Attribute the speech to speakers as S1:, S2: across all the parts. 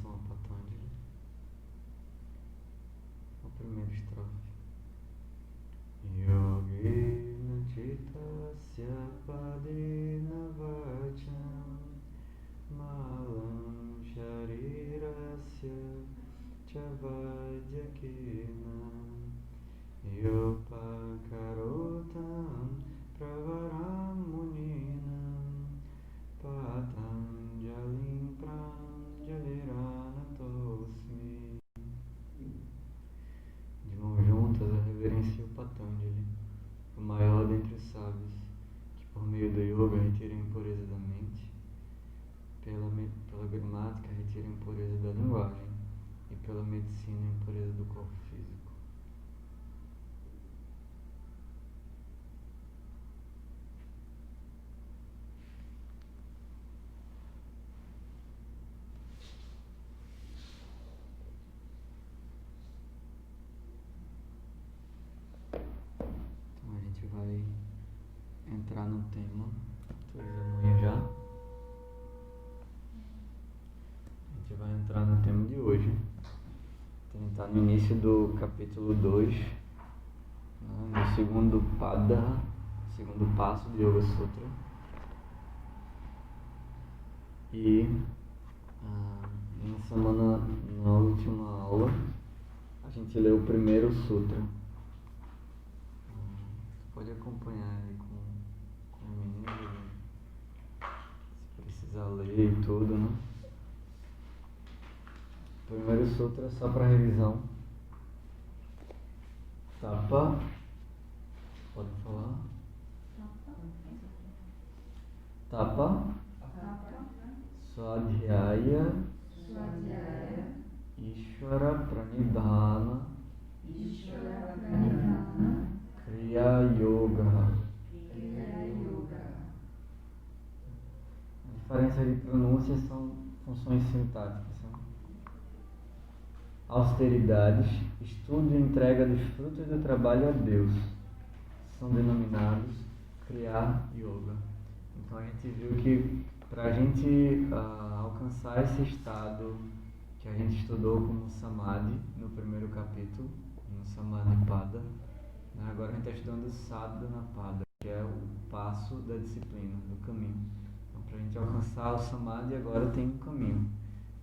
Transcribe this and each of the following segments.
S1: adoração a Patanjali. A primeira estrofe. Yogena Chittasya Padena Vacham Malam Sharirasya Chavadyakena Yopakarotam Pravaram Muninam Patanjalim Pranjaliranatosmi. De mãos juntas eu reverencio Patanjali, o maior dentre os sábios, que por meio do yoga retira a impureza da mente, pela gramática retira a impureza da linguagem e pela medicina a impureza do corpo físico. Então a gente vai entrar no tema. Estou amanhã já. A gente vai entrar no tema de hoje. A gente está no início do capítulo 2, no segundo pada, segundo passo do Yoga Sutra. E na última aula, a gente leu o primeiro sutra. Você pode acompanhar aí com o menino, se precisar ler e tudo, né? O primeiro sutra, só para revisão. Tapa. Pode falar? Tapa. Swadhyaya. Ishvara Pranidhana. Kriya Yoga. A diferença de pronúncia são funções sintáticas. Austeridades, estudo e entrega dos frutos do trabalho a Deus, são denominados Kriya Yoga. Então a gente viu que para a gente alcançar esse estado que a gente estudou como Samadhi no primeiro capítulo, no Samadhi Pada, né? Agora a gente está estudando Sadhana Pada, que é o passo da disciplina, do caminho. Então para a gente alcançar o Samadhi agora tem um caminho.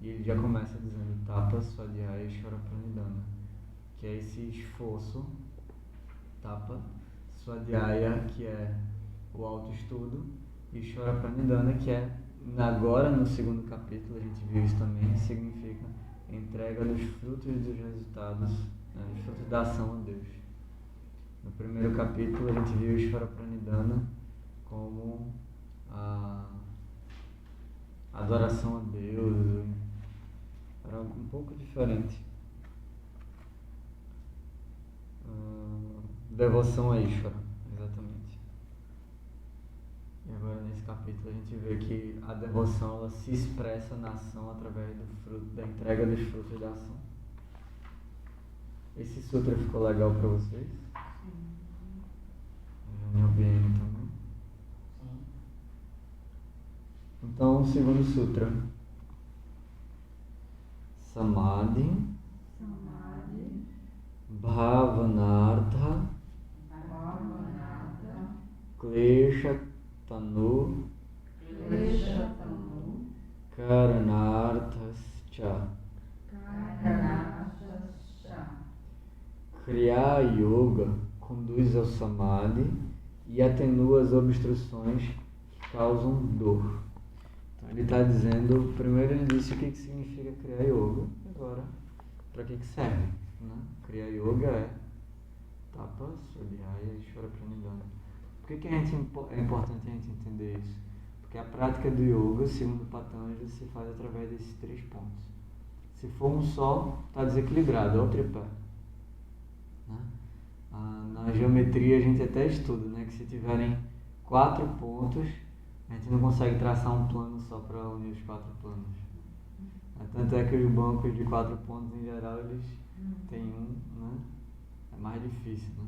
S1: E ele já começa dizendo Tapa Swadhyaya Ishvara Pranidhana, que é esse esforço, Tapa Swadhyaya, que é o autoestudo, e Ishvara Pranidhana, que é, agora no segundo capítulo, a gente viu isso também, significa entrega dos frutos e dos resultados, né, dos frutos da ação a Deus. No primeiro capítulo a gente viu Ishvara Pranidhana como a adoração a Deus. Era um pouco diferente. Devoção a Ishvara, exatamente. E agora nesse capítulo a gente vê que a devoção ela se expressa na ação através do fruto, da entrega dos frutos da ação. Esse sutra ficou legal para vocês? Sim. Meu bem também. Sim. Então, o segundo sutra. Samadhi, Bhavanartha, Klesha Tanu, Karanarthascha, Kriya Yoga conduz ao Samadhi e atenua as obstruções que causam dor. Então ele está dizendo, primeiro ele disse o que significa Kriya Yoga, agora para que serve, né? Kriya Yoga é Tapa Swadhyaya Ishvara Pranidhana. Por que é importante a gente entender isso? Porque a prática do yoga, segundo Patanjali, se faz através desses 3 pontos. Se for um só, está desequilibrado, é o tripé. Né? Na geometria a gente até estuda, né, que se tiverem 4 pontos, a gente não consegue traçar um plano só para unir os 4 planos. Tanto é que os bancos de 4 pontos, em geral, eles têm um, né? É mais difícil, né?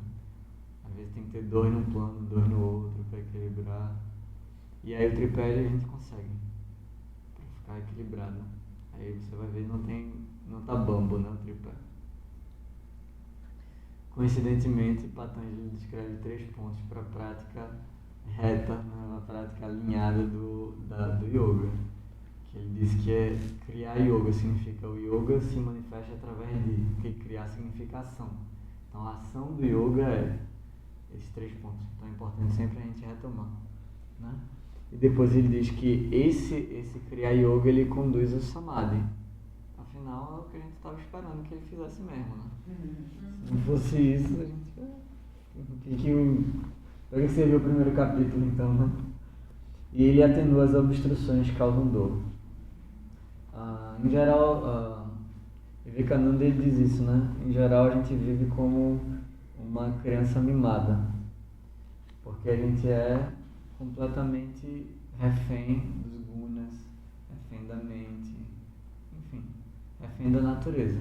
S1: Às vezes tem que ter 2 num plano, 2 no outro para equilibrar. E aí o tripé a gente consegue, para ficar equilibrado. Aí você vai ver, não tá bambo, né, o tripé. Coincidentemente, Patanjali descreve 3 pontos para a prática reta, né, uma prática alinhada do yoga. Que ele diz que criar yoga significa o yoga se manifesta através de, porque criar significa ação. Então a ação do yoga é esses 3 pontos. Então é importante sempre a gente retomar, né? E depois ele diz que esse criar yoga ele conduz ao samadhi. Afinal é o que a gente estava esperando que ele fizesse mesmo, né? Se não fosse isso, a gente para que serviu o primeiro capítulo então, né? E ele atenua as obstruções que causam dor. Em geral, Vivekananda ele diz isso, né? Em geral a gente vive como uma criança mimada, porque a gente é completamente refém dos gunas, refém da mente, enfim, refém da natureza.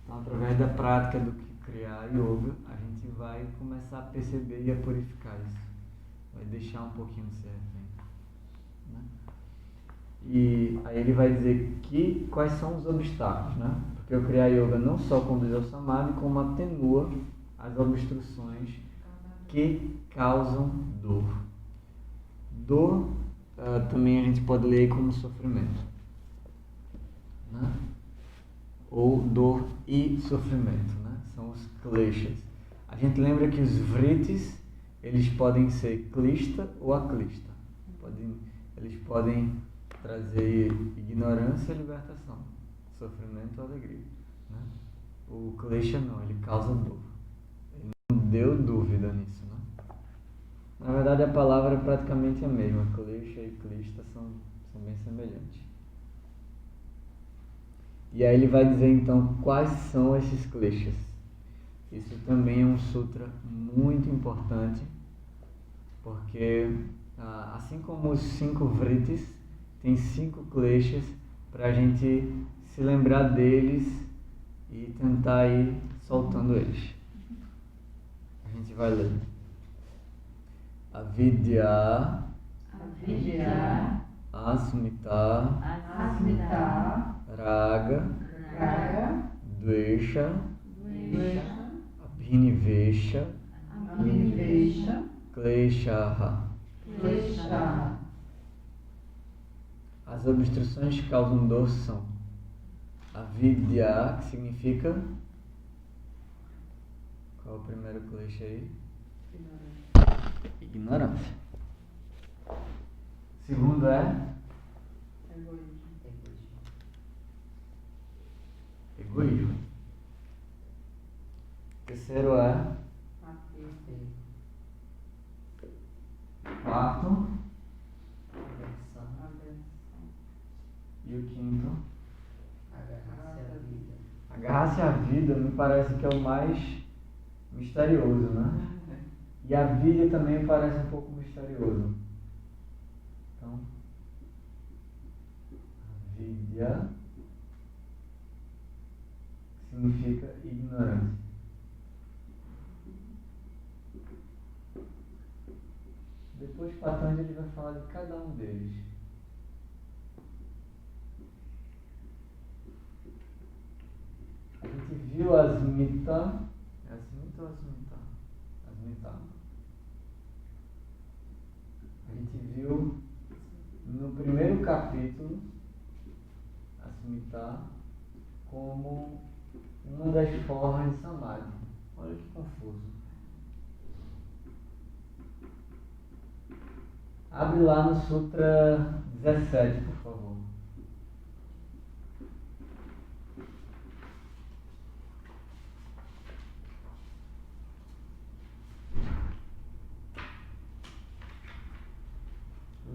S1: Então, através da prática do que criar yoga, a gente vai começar a perceber e a purificar isso, vai deixar um pouquinho de ser refém, né? E aí ele vai dizer quais são os obstáculos, né? Porque o Kriya Yoga não só conduz ao Samadhi, como atenua as obstruções que causam dor. Dor também a gente pode ler como sofrimento, né? Ou dor e sofrimento, né? São os kleshas. A gente lembra que os vritis, eles podem ser klista ou aklista. Eles podem trazer ignorância e libertação, sofrimento ou alegria, né? O klesha não, ele causa dor. Ele não deu dúvida nisso, né? Na verdade a palavra é praticamente a mesma. Klesha e klista são bem semelhantes. E aí ele vai dizer então quais são esses kleshas. Isso também é um sutra muito importante, porque assim como os 5 vritis, tem 5 kleshas para a gente se lembrar deles e tentar ir soltando eles. A gente vai ler. Avidya, Asmita, Raga, Dvesha, Abhinivesha, Kleshaha. As obstruções que causam dor são Avidya, que significa... Qual é o primeiro klesha aí? Ignorância. Segundo é? Egoísmo. Terceiro é? Quarto? E o quinto? Agarrar-se à vida me parece que é o mais misterioso, né? E a vida também me parece um pouco misterioso. Então, vidya significa ignorância. Depois Patanjali vai falar de cada um deles. A gente viu Asmita. É Asmita ou Asmita? Asmita. A gente viu no primeiro capítulo Asmita como uma das formas de Samadhi. Olha que confuso. Abre lá no Sutra 17, por favor.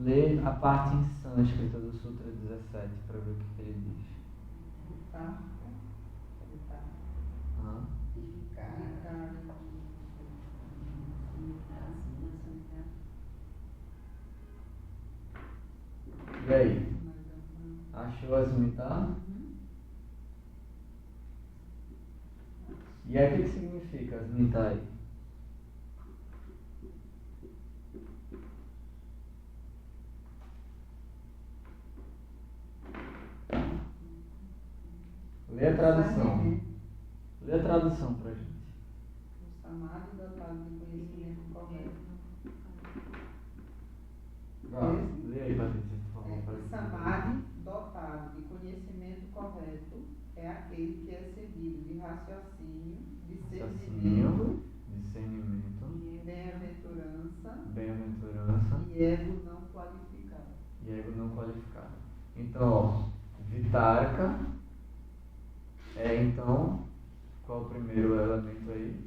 S1: Lê a parte em sânscrito do Sutra 17 para ver o que ele diz. E aí? Achou Asmita? E aí o que significa Asmita aí? Lê a tradução. Lê a tradução pra gente.
S2: O samadhi dotado de conhecimento correto.
S1: Lê aí, Patrícia, por favor.
S2: O samadhi dotado de conhecimento correto é aquele que é seguido de raciocínio, discernimento,
S1: bem-aventurança
S2: e ego não qualificado.
S1: Então, ó, Vitarka é então, qual é o primeiro elemento aí?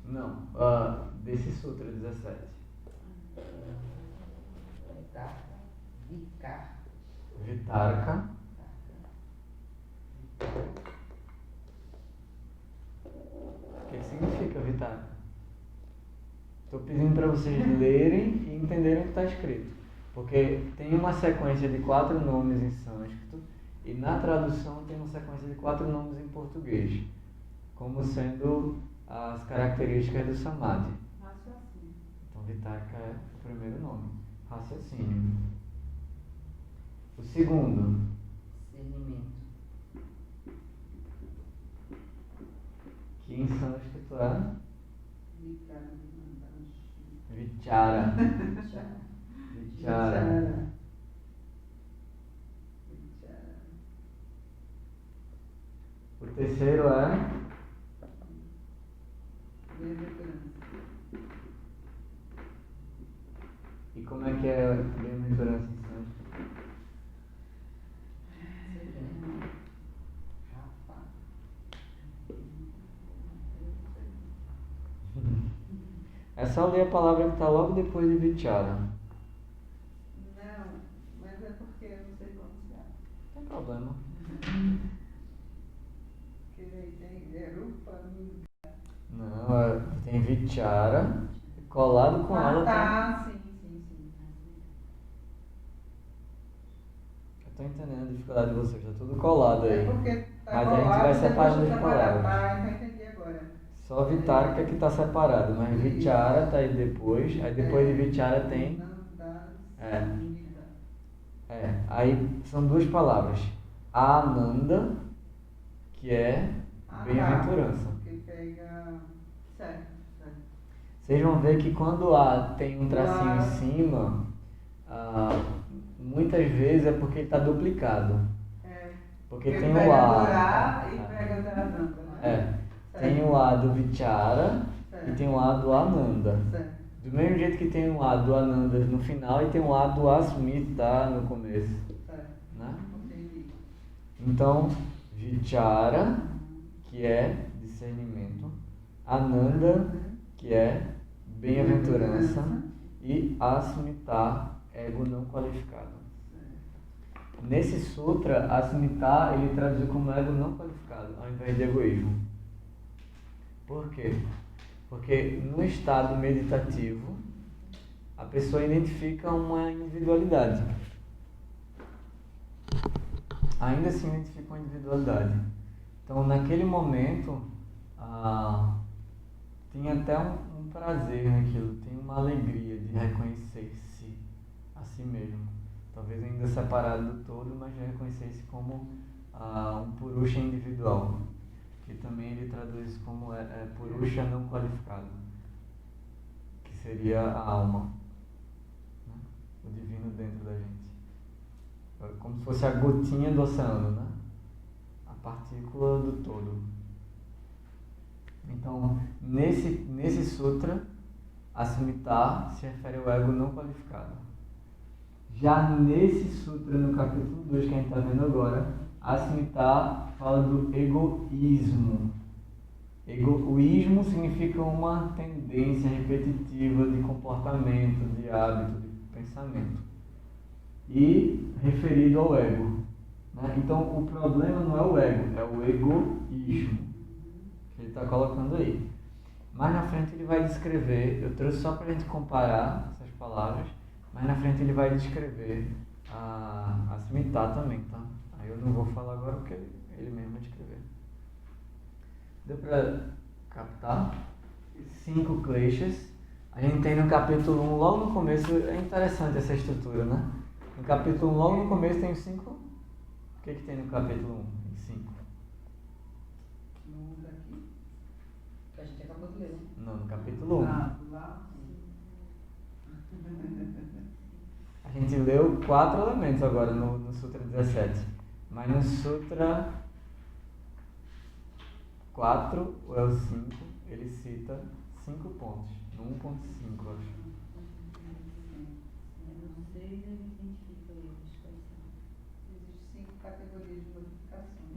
S1: Não, desse Sutra 17. Vitarka. O que significa Vitarka? Estou pedindo para vocês lerem e entenderem o que está escrito. Porque tem uma sequência de 4 nomes em sânscrito e na tradução tem uma sequência de 4 nomes em português, como sendo as características do Samadhi.
S2: Raciocínio.
S1: Então Vitarka é o primeiro nome. Raciocínio. O segundo.
S3: Discernimento.
S1: Que em sânscrito é
S2: Vichara.
S1: Vichara. O terceiro é
S2: Bem-aventurança.
S1: E como é que é bem-aventurança em sânscrito? É só ler a palavra que está logo depois de Vichara.
S2: Não, mas é porque eu não sei pronunciar.
S1: Não tem problema.
S2: Porque aí tem Rupa.
S1: Não, tem Vichara, colado com ela.
S2: Tá, sim.
S1: Eu tô entendendo a dificuldade de vocês, tá tudo colado aí.
S2: É porque tá
S1: Mas
S2: colado,
S1: a gente vai separando
S2: depois
S1: as
S2: separar.
S1: palavras.
S2: Então entendi agora.
S1: Só Vitarka que está separado, mas Vichara tá aí depois de Vichara tem. Aí são 2 palavras. Ananda, que é bem-aventurança.
S2: Que pega. Certo.
S1: Vocês vão ver que quando A tem um tracinho em cima, muitas vezes é porque ele está duplicado. Porque tem o A.
S2: E pega o da Ananda, não é?
S1: Tem o A do Vichara
S2: Certo.
S1: e tem o A do Ananda.
S2: Certo.
S1: Do mesmo jeito que tem o A do Ananda no final e tem o A do Asmita no começo.
S2: Certo.
S1: Né?
S2: Entendi.
S1: Então, Vichara, que é discernimento, Ananda, que é bem-aventurança, e Asmita, ego não qualificado. Nesse sutra, Asmita ele traduziu como ego não qualificado, ao invés de egoísmo. Por quê? Porque no estado meditativo, a pessoa identifica uma individualidade. Ainda assim identifica uma individualidade. Então, naquele momento, tem até um prazer naquilo, tem uma alegria de reconhecer-se a si mesmo. Talvez ainda separado do todo, mas de reconhecer-se como um purusha individual. Que também ele traduz como purusha não qualificado, que seria a alma, né? O divino dentro da gente, como se fosse a gotinha do oceano, né? A partícula do todo. Então, nesse sutra, Asmita se refere ao ego não qualificado. Já nesse sutra, no capítulo 2 que a gente está vendo agora, Asmita fala do egoísmo. Egoísmo significa uma tendência repetitiva de comportamento, de hábito, de pensamento. E referido ao ego. Né? Então, o problema não é o ego, é o egoísmo. Que ele está colocando aí. Mais na frente ele vai descrever, eu trouxe só para a gente comparar essas palavras, mas na frente ele vai descrever a Asmita também, tá? Aí eu não vou falar agora porque ele mesmo vai descrever. Deu para captar? 5 kleshas. A gente tem no capítulo 1, logo no começo, é interessante essa estrutura, né? No capítulo 1, logo no começo tem os 5 que tem no capítulo 1 e 5?
S2: No daqui.
S3: Que a gente acabou de ler, né?
S1: Não, no capítulo 1.
S2: Lá.
S1: A gente leu 4 elementos agora no Sutra 17. Mas no Sutra 4 ou é o 5, ele cita 5 pontos. No 1.5, acho.
S3: No 6 ele identifica eles, quais são.
S2: Existem 5 categorias de modificações.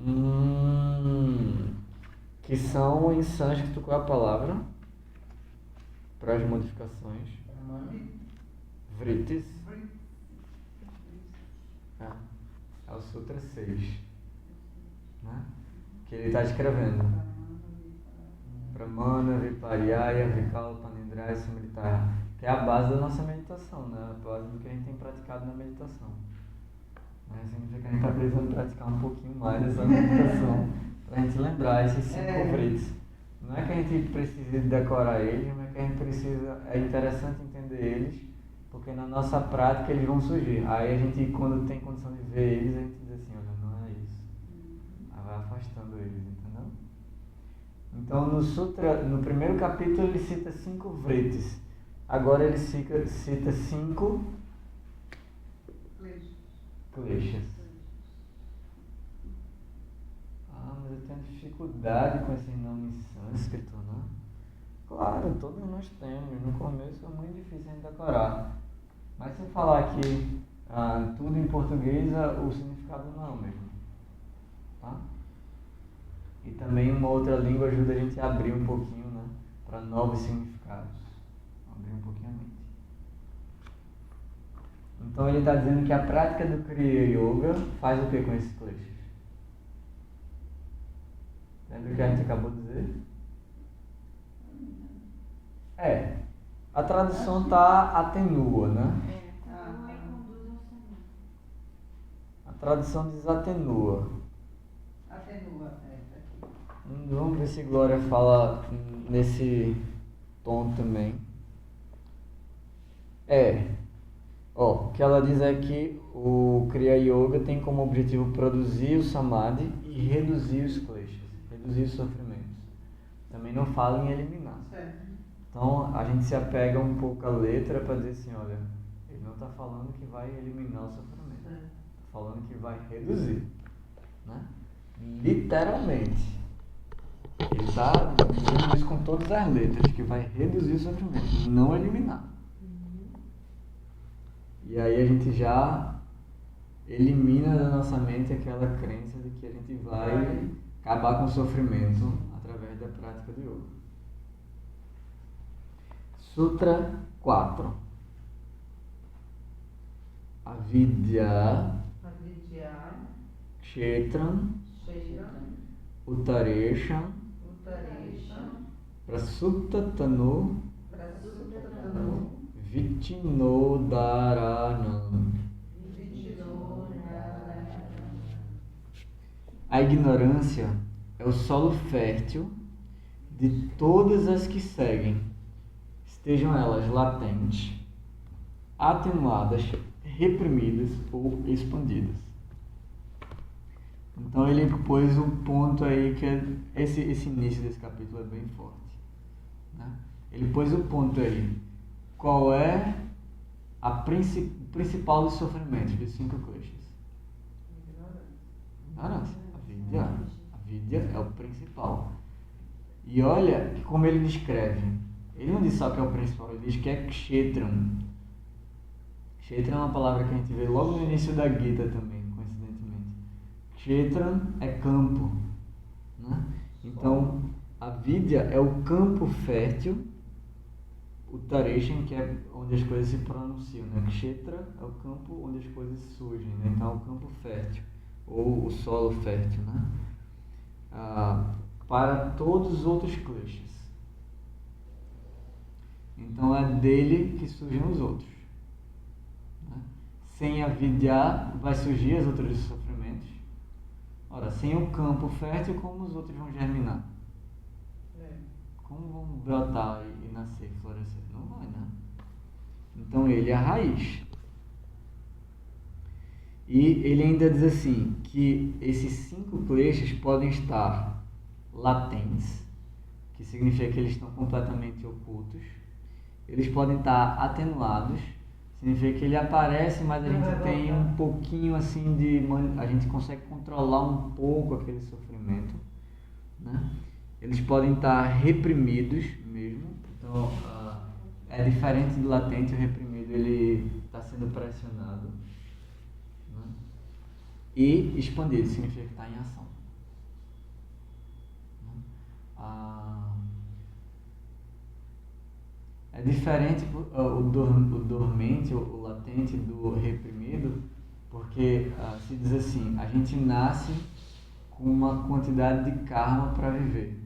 S1: Que são em sânscrito, qual é a palavra? Para as modificações. Vritis. É o Sutra 6. Né? Que ele está escrevendo. Pramana, Viparyaya, Vikalpa, Nidraya, Samhita. Que é a base da nossa meditação, né? A base do que a gente tem praticado na meditação. Mas significa que a gente está precisando praticar um pouquinho mais essa meditação para a gente lembrar esses 5 vritis. Não é que a gente precise decorar eles, mas que a gente precisa. É interessante entender eles, porque na nossa prática eles vão surgir. Aí a gente, quando tem condição de ver eles, a gente diz assim: olha, não é isso. Aí vai afastando eles, entendeu? Então no Sutra, no primeiro capítulo, ele cita 5 vritis. Agora ele cita 5 kleshas. Mas eu tenho dificuldade com esses nomes em sânscrito, né? Claro, todos nós temos. No começo é muito difícil de decorar. Mas se eu falar aqui tudo em português, o significado não é o mesmo. Tá? E também uma outra língua ajuda a gente a abrir um pouquinho, né? Para novos significados. Abrir um pouquinho a mente. Então ele está dizendo que a prática do Kriya Yoga faz o que com esses kleshas? Lembra o que a gente acabou de dizer? A tradução está atenua, né?
S3: Atenua e conduz ao samadhi.
S1: A tradução diz atenua.
S2: Atenua, tá aqui.
S1: Vamos ver se Glória fala nesse tom também. O que ela diz é que o Kriya Yoga tem como objetivo produzir o Samadhi e reduzir os kleshas, reduzir os sofrimentos. Também não fala em eliminar.
S2: Certo.
S1: Então a gente se apega um pouco à letra para dizer assim, olha, ele não está falando que vai eliminar o sofrimento, está falando que vai reduzir, né? Literalmente. Ele está dizendo isso com todas as letras, que vai reduzir o sofrimento, não eliminar. E aí a gente já elimina da nossa mente aquela crença de que a gente vai acabar com o sofrimento através da prática de yoga. Sutra 4. Avidya, Kshetram, Uttaresham, Prasupta Tanu, Vichinodaranam. A ignorância é o solo fértil de todas as que seguem, estejam elas latentes, atenuadas, reprimidas ou expandidas. Então ele pôs um ponto aí que esse início desse capítulo é bem forte, né? Ele pôs o ponto aí. Qual é o principal dos sofrimentos dos 5 kleshas? Ignorância. A vidya é o principal. E olha como ele descreve. Ele não diz só que é o principal, ele diz que é kshetram. Kshetram é uma palavra que a gente vê logo no início da Gita também, coincidentemente. Kshetram é campo, né? Então, a vidya é o campo fértil. O Uttaresham, que é onde as coisas se pronunciam, né? Kshetra é o campo onde as coisas surgem, né? Então é o campo fértil, ou o solo fértil, né? Para todos os outros kleshas. Então é dele que surgem os outros, né? Sem a vidya vai surgir os outros sofrimentos. Ora, sem o campo fértil, como os outros vão germinar? Como vão brotar e nascer, florescer? Não vai, né? Então ele é a raiz. E ele ainda diz assim, que esses 5 kleshas podem estar latentes, que significa que eles estão completamente ocultos. Eles podem estar atenuados, significa que ele aparece, mas a gente tem um pouquinho assim de... a gente consegue controlar um pouco aquele sofrimento, né? Eles podem estar reprimidos mesmo, então é diferente do latente. O reprimido ele está sendo pressionado, né? E expandido significa que está em ação, né? É diferente o dormente, o latente do reprimido, porque se diz assim, a gente nasce com uma quantidade de karma para viver,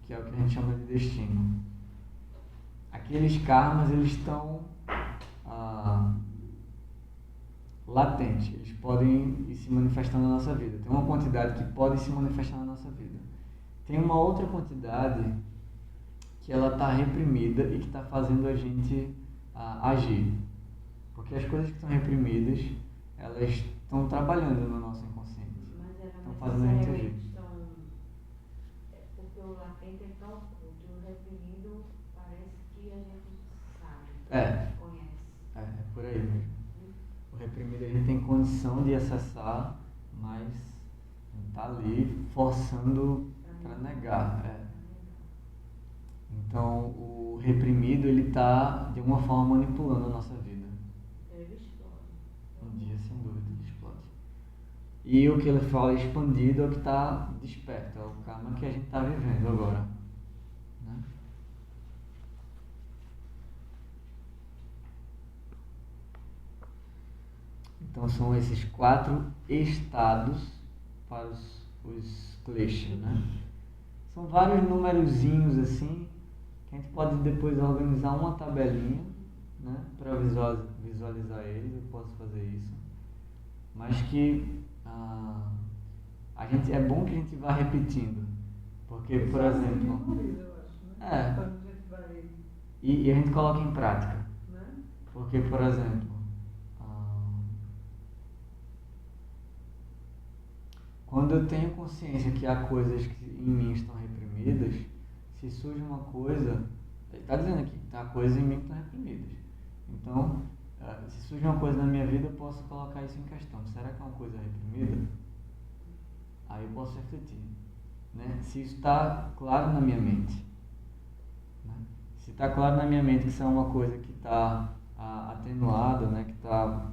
S1: que é o que a gente chama de destino. Aqueles karmas, eles estão latentes, eles podem ir se manifestando na nossa vida. Tem uma quantidade que pode se manifestar na nossa vida. Tem uma outra quantidade que ela está reprimida e que está fazendo a gente agir. Porque as coisas que estão reprimidas, elas estão trabalhando no nosso inconsciente. Estão fazendo a gente agir.
S3: Porque o latente é tão oculto, o reprimido parece que a gente sabe, conhece.
S1: É por aí mesmo. O reprimido a gente tem condição de acessar, mas está ali forçando para negar. Então, o reprimido, ele está, de alguma forma, manipulando a nossa vida.
S3: Ele explode.
S1: Um dia, sem dúvida, ele explode. E o que ele fala expandido é o que está desperto, é o karma que a gente está vivendo agora, né? Então, são esses 4 estados para os kleshas, né? São vários numerozinhos assim, que a gente pode depois organizar uma tabelinha, né, para visualizar eles. Eu posso fazer isso, mas que a gente, é bom que a gente vá repetindo, porque, por exemplo, e a gente coloca em prática, porque, por exemplo, quando eu tenho consciência que há coisas que em mim estão reprimidas, se surge uma coisa, ele está dizendo aqui, há coisas em mim que estão reprimidas. Então, se surge uma coisa na minha vida, eu posso colocar isso em questão. Será que é uma coisa reprimida? Aí eu posso refletir, né? Se isso está claro na minha mente, né? Se está claro na minha mente que isso é uma coisa que está atenuada, né? Que está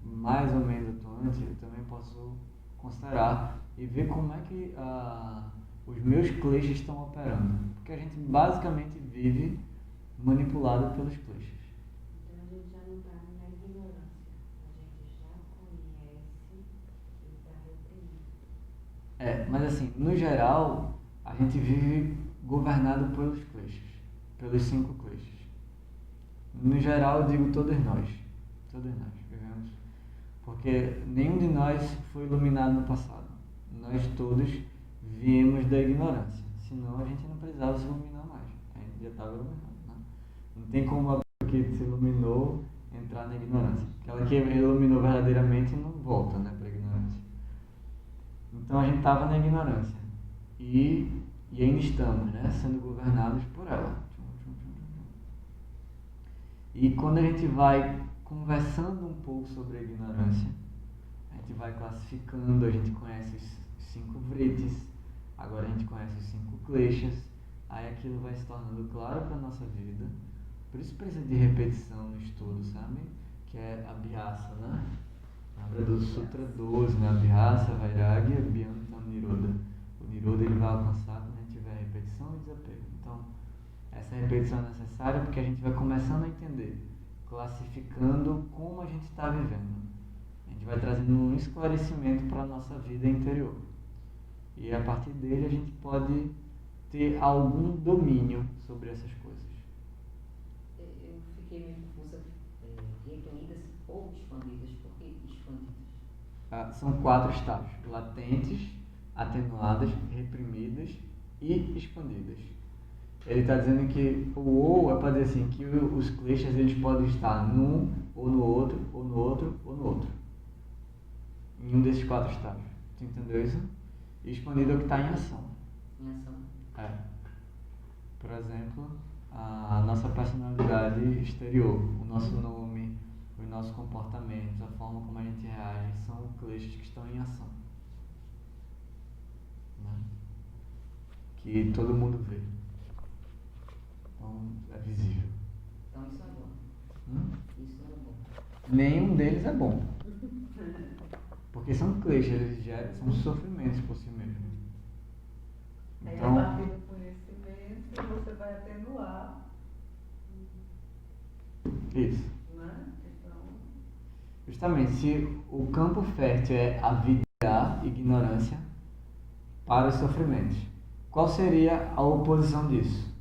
S1: mais ou menos atuante, eu também posso considerar e ver como é que os meus kleshas estão operando. Porque a gente basicamente vive manipulado pelos kleshas.
S3: Então a gente já não está na ignorância, a gente já conhece e está reprimido.
S1: Mas assim, no geral, a gente vive governado pelos kleshas, pelos 5 kleshas. No geral, eu digo todos nós vivemos. Porque nenhum de nós foi iluminado no passado. Nós todos viemos da ignorância. Senão a gente não precisava se iluminar mais. A gente já estava iluminado, né? Não tem como a pessoa que se iluminou entrar na ignorância. Aquela que iluminou verdadeiramente não volta, né, para a ignorância. Então a gente estava na ignorância. E ainda estamos, né, sendo governados por ela. E quando a gente vai conversando um pouco sobre a ignorância, a gente vai classificando, a gente conhece os 5 vritis, agora a gente conhece os 5 kleshas, aí aquilo vai se tornando claro para a nossa vida. Por isso precisa de repetição no estudo, sabe? Que é a Abhyasa, né? Lembra do Sutra 12, né? Abhyasa, Vairagya, Abhyanta, Nirodha. O Nirodha ele vai alcançar quando a gente tiver repetição e desapego. Então, essa repetição é necessária porque a gente vai começando a entender, classificando como a gente está vivendo. A gente vai trazendo um esclarecimento para a nossa vida interior. E a partir dele a gente pode ter algum domínio sobre essas coisas.
S4: Eu fiquei meio confusa. Reprimidas ou expandidas? Por que expandidas?
S1: São 4 estágios: latentes, atenuadas, reprimidas e expandidas. Ele está dizendo que o ou é para dizer assim, que os kleshas eles podem estar num, ou no outro, ou no outro, ou no outro. em um desses 4 estágios. Tu entendeu isso? E expandido é o que está em ação.
S4: Em ação.
S1: É. Por exemplo, a nossa personalidade exterior, o nosso nome, os nossos comportamentos, a forma como a gente reage, são kleshas que estão em ação. Né? Que todo mundo vê. Então, é visível.
S4: Então isso é bom. Isso não é bom.
S1: Nenhum deles é bom. Porque são kleshas, eles são sofrimentos por si mesmos.
S2: Aí
S1: Então,
S2: a partir do conhecimento você vai atenuar,
S1: isso.
S2: né? Então,
S1: Justamente, se o campo fértil é avidyā, ignorância, para os sofrimentos, qual seria a oposição disso?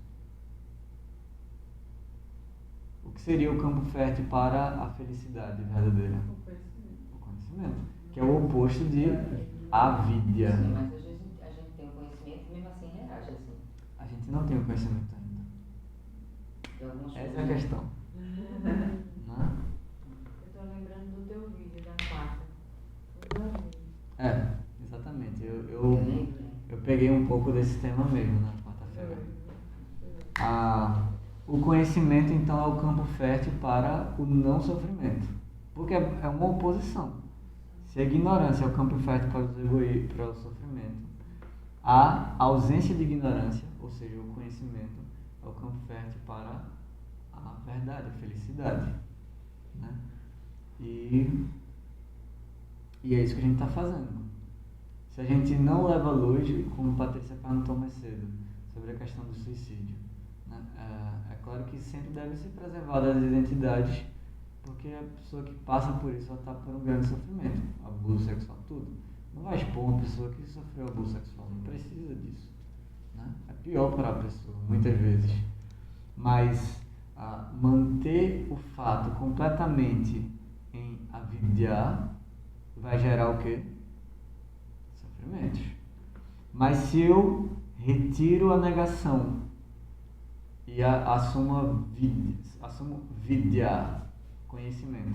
S1: O que seria o campo fértil para a felicidade verdadeira?
S2: o conhecimento.
S1: O conhecimento, que é o oposto de avidya.
S4: Sim, mas às vezes a gente tem o conhecimento e mesmo assim reage assim.
S1: A gente não tem o conhecimento ainda.
S4: Tem algumas
S1: Essa é a
S4: coisas-
S1: questão. Né?
S3: Eu estou lembrando do teu vídeo da quarta. Tudo a ver.
S1: É, exatamente.
S4: Eu
S1: Eu
S4: lembro, né?
S1: peguei um pouco desse tema mesmo na quarta-feira. O conhecimento, então, é o campo fértil para o não sofrimento. Porque é uma oposição. Se a ignorância é o campo fértil para o sofrimento, a ausência de ignorância, ou seja, o conhecimento, é o campo fértil para a verdade, a felicidade. Né? E é isso que a gente está fazendo. Se a gente não leva luz, como a Patrícia perguntou mais cedo, sobre a questão do suicídio, né? É claro que sempre deve se preservar das identidades, porque a pessoa que passa por isso está por um grande sofrimento, abuso sexual, tudo. Não vai expor uma pessoa que sofreu abuso sexual, não precisa disso. Né? É pior para a pessoa, muitas vezes. Mas manter o fato completamente em avidyā vai gerar o quê? Sofrimentos. Mas se eu retiro a negação e assumo vidya, conhecimento,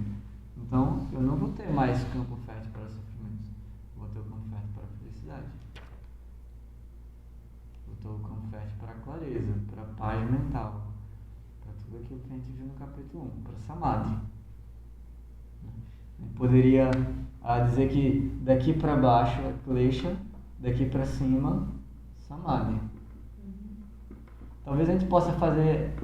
S1: então eu não vou ter mais campo fértil para sofrimentos, vou ter o campo fértil para a felicidade, vou ter o campo fértil para a clareza, para a paz mental, para tudo aquilo que a gente viu no capítulo 1, para samadhi. Eu poderia dizer que daqui para baixo é klesha, daqui para cima samadhi. Talvez a gente possa fazer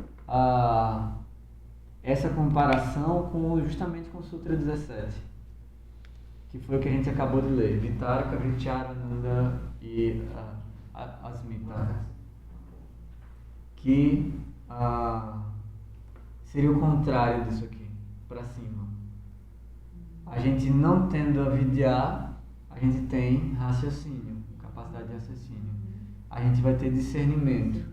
S1: essa comparação justamente com o Sutra 17, que foi o que a gente acabou de ler, Vitaraka, Vicharananda e Asmita, que seria o contrário disso aqui, para cima. A gente não tendo avidyā, a gente tem raciocínio, capacidade de raciocínio. A gente vai ter discernimento.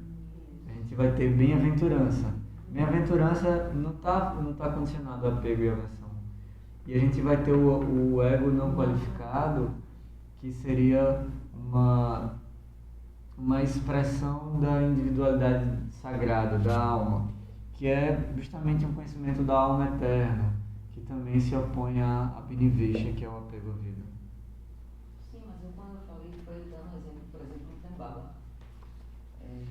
S1: A gente vai ter bem-aventurança. Bem-aventurança não tá condicionado a apego e aversão. E a gente vai ter o ego não qualificado, que seria uma expressão da individualidade sagrada, da alma, que é justamente um conhecimento da alma eterna, que também se opõe à abhinivesha, que é o apego à vida.
S4: Sim, mas quando eu falei, foi dando um exemplo, por exemplo, do Tembaba. Ele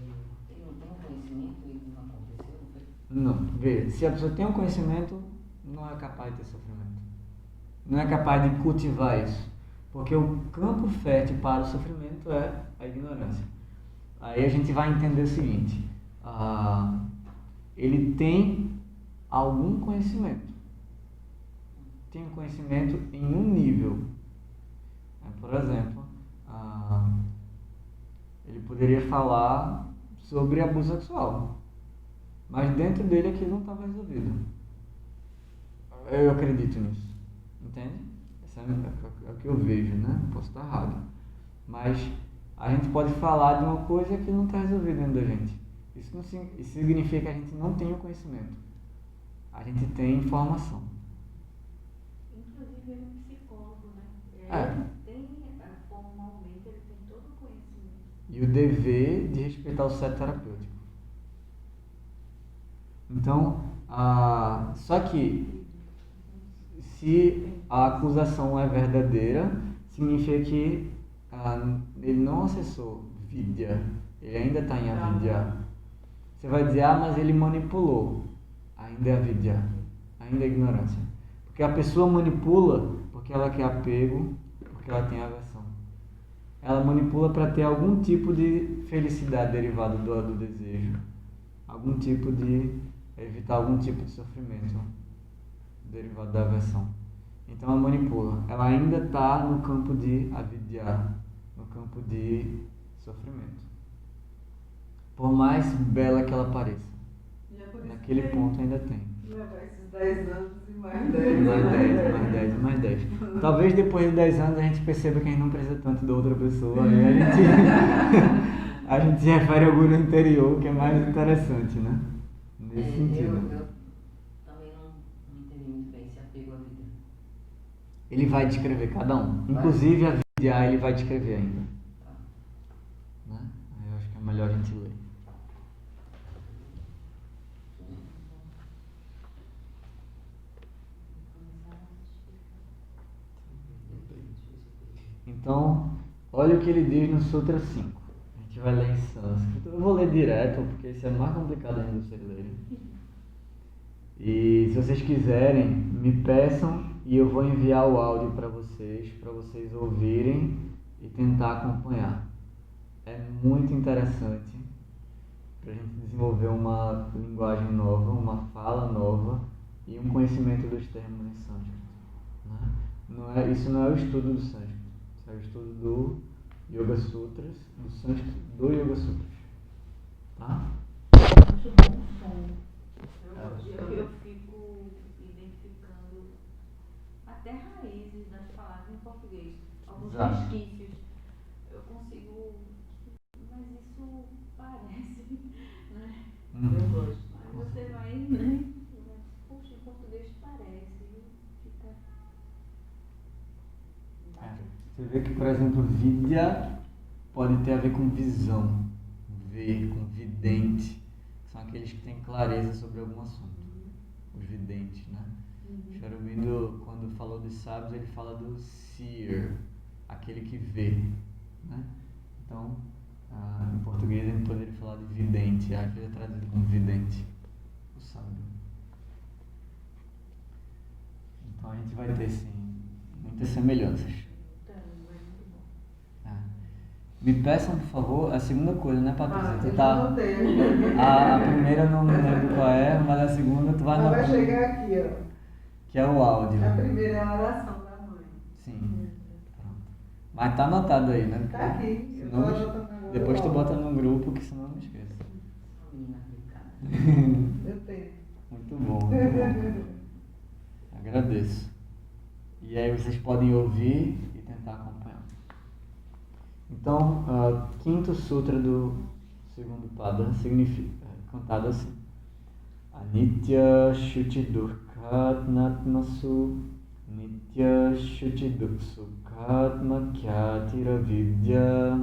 S4: não tem um conhecimento e não aconteceu, não foi?
S1: Não, veja, se a pessoa tem um conhecimento, não é capaz de ter sofrimento. Não é capaz de cultivar isso. Porque o campo fértil para o sofrimento é a ignorância. Aí a gente vai entender o seguinte, ele tem algum conhecimento. Tem um conhecimento em um nível. Por exemplo, ele poderia falar sobre abuso sexual, mas dentro dele aquilo não estava resolvido. Eu acredito nisso, entende? Isso é o que eu vejo, né? Posso estar errado, mas a gente pode falar de uma coisa que não está resolvida dentro da gente. Isso significa que a gente não tem o conhecimento, a gente tem informação.
S3: Inclusive ele é um psicólogo, né? Formalmente ele tem todo o conhecimento.
S1: E o dever de respeitar o set terapêutico. Então, só que se a acusação é verdadeira, significa que ele não acessou vidya, ele ainda está em avidya. Você vai dizer, mas ele manipulou. Ainda é avidya, ainda é ignorância. Porque a pessoa manipula porque ela quer apego, porque ela tem aversão. Ela manipula para ter algum tipo de felicidade derivada do desejo, algum tipo de evitar algum tipo de sofrimento derivado da aversão. Então ela manipula. Ela ainda está no campo de avidya, no campo de sofrimento. Por mais bela que ela pareça, naquele ponto ainda tem.
S2: Levar esses 10 anos e mais 10.
S1: Mais 10. Talvez depois de 10 anos a gente perceba que a gente não precisa tanto da outra pessoa. E a gente se refere ao guru interior, que é mais interessante, né? Nesse sentido.
S4: Eu também não entendi muito bem esse apego à vida.
S1: Ele vai descrever cada um. Inclusive a vidya ele vai descrever ainda. Né? Eu acho que é melhor a gente ler. Então, olha o que ele diz no Sutra 5. A gente vai ler em sânscrito. Eu vou ler direto, porque esse é mais complicado ainda de vocês lerem. E se vocês quiserem, me peçam e eu vou enviar o áudio para vocês ouvirem e tentar acompanhar. É muito interessante para a gente desenvolver uma linguagem nova, uma fala nova e um conhecimento dos termos em sânscrito. Né? Isso não é o estudo do sânscrito. É o estudo do Yoga Sutras, do sânscrito do Yoga Sutras. Tá?
S3: Acho bom o som. Eu fico identificando até raízes das palavras em português. Alguns resquícios. Eu consigo. Mas isso parece, né? Eu gosto. Mas você vai, né? Poxa, em português parece. Fica.
S1: Você vê que, por exemplo, vidya pode ter a ver com visão, ver, com vidente. São aqueles que têm clareza sobre algum assunto. Os videntes, né? Shri Aurobindo, quando falou dos sábios, ele fala do seer, aquele que vê. Né? Então, em português, ele poderia falar de vidente, às vezes é traduzido como vidente, o sábio. Então, a gente vai ter, sim, muitas semelhanças. Me peçam, por favor, a segunda coisa, né, Patrícia? A primeira eu não lembro qual é, mas a segunda tu vai anotar.
S2: Vai chegar aqui, ó.
S1: Que é o áudio.
S2: A primeira é a oração da mãe.
S1: Sim. Pronto. Mas tá anotado aí, né?
S2: Tá aqui.
S1: Senão, depois tu bota no grupo, que senão eu não esqueço.
S2: Eu tenho.
S1: Muito bom, muito bom. Agradeço. E aí vocês podem ouvir e tentar acompanhar. Então, quinto sutra do segundo pada significa, cantado assim: Anitya Shuchi Durkhatnatmasu Nitya Shuchi Duksukhatma Kyatira Vidya.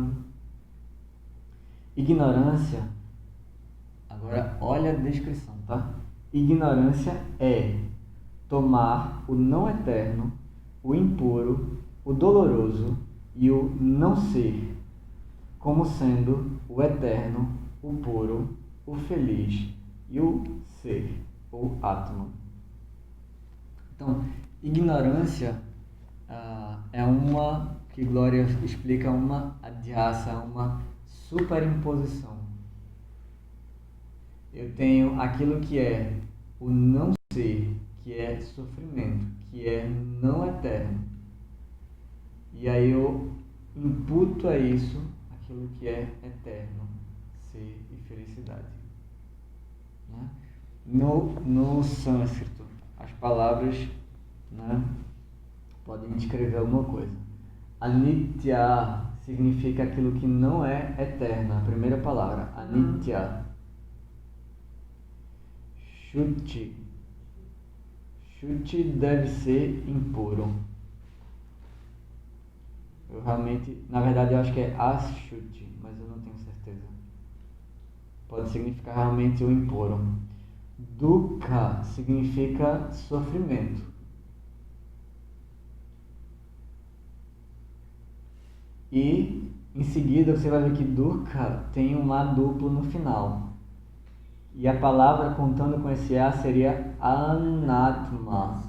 S1: Ignorância, agora olha a descrição, tá? Ignorância é tomar o não eterno, o impuro, o doloroso e o não ser como sendo o eterno, o puro, o feliz e o ser, ou Atman. Então, ignorância é uma, que Glória explica, uma adhyasa, uma superimposição. Eu tenho aquilo que é o não ser, que é sofrimento, que é não eterno. E aí eu imputo a isso aquilo que é eterno, ser e felicidade. Né? No sânscrito, as palavras, né, podem descrever alguma coisa. Anitya significa aquilo que não é eterno, a primeira palavra, Anitya. Shuchi. Shuchi deve ser impuro. Eu realmente, na verdade, eu acho que é Ashuchi, mas eu não tenho certeza. Pode significar realmente o impuro. Dukkha significa sofrimento. E em seguida você vai ver que Durkha tem um A duplo no final. E a palavra contando com esse A seria Anatma.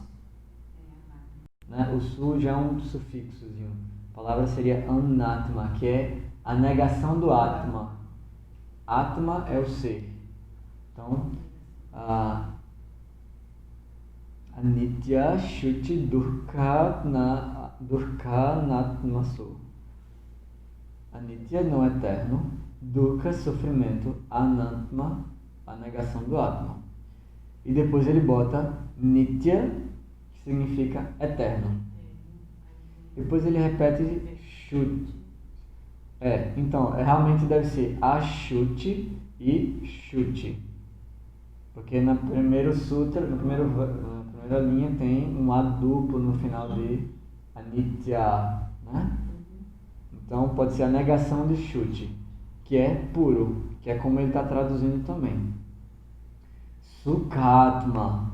S1: Né? O Su já é um sufixozinho. A palavra seria Anatma, que é a negação do Atma. Atma é o ser. Então, Anitya Shuchi Durkha Natmasu. Anitya não é eterno, Dukkha, sofrimento, Anatma, a negação do Atma. E depois ele bota Nitya, que significa eterno. Depois ele repete Shuchi. Então, realmente deve ser Ashuchi e Shuchi. Porque no primeiro sutra, na primeira linha tem um A duplo no final de Anitya, né? Então pode ser a negação de Shuchi, que é puro, que é como ele está traduzindo também. Sukhatma.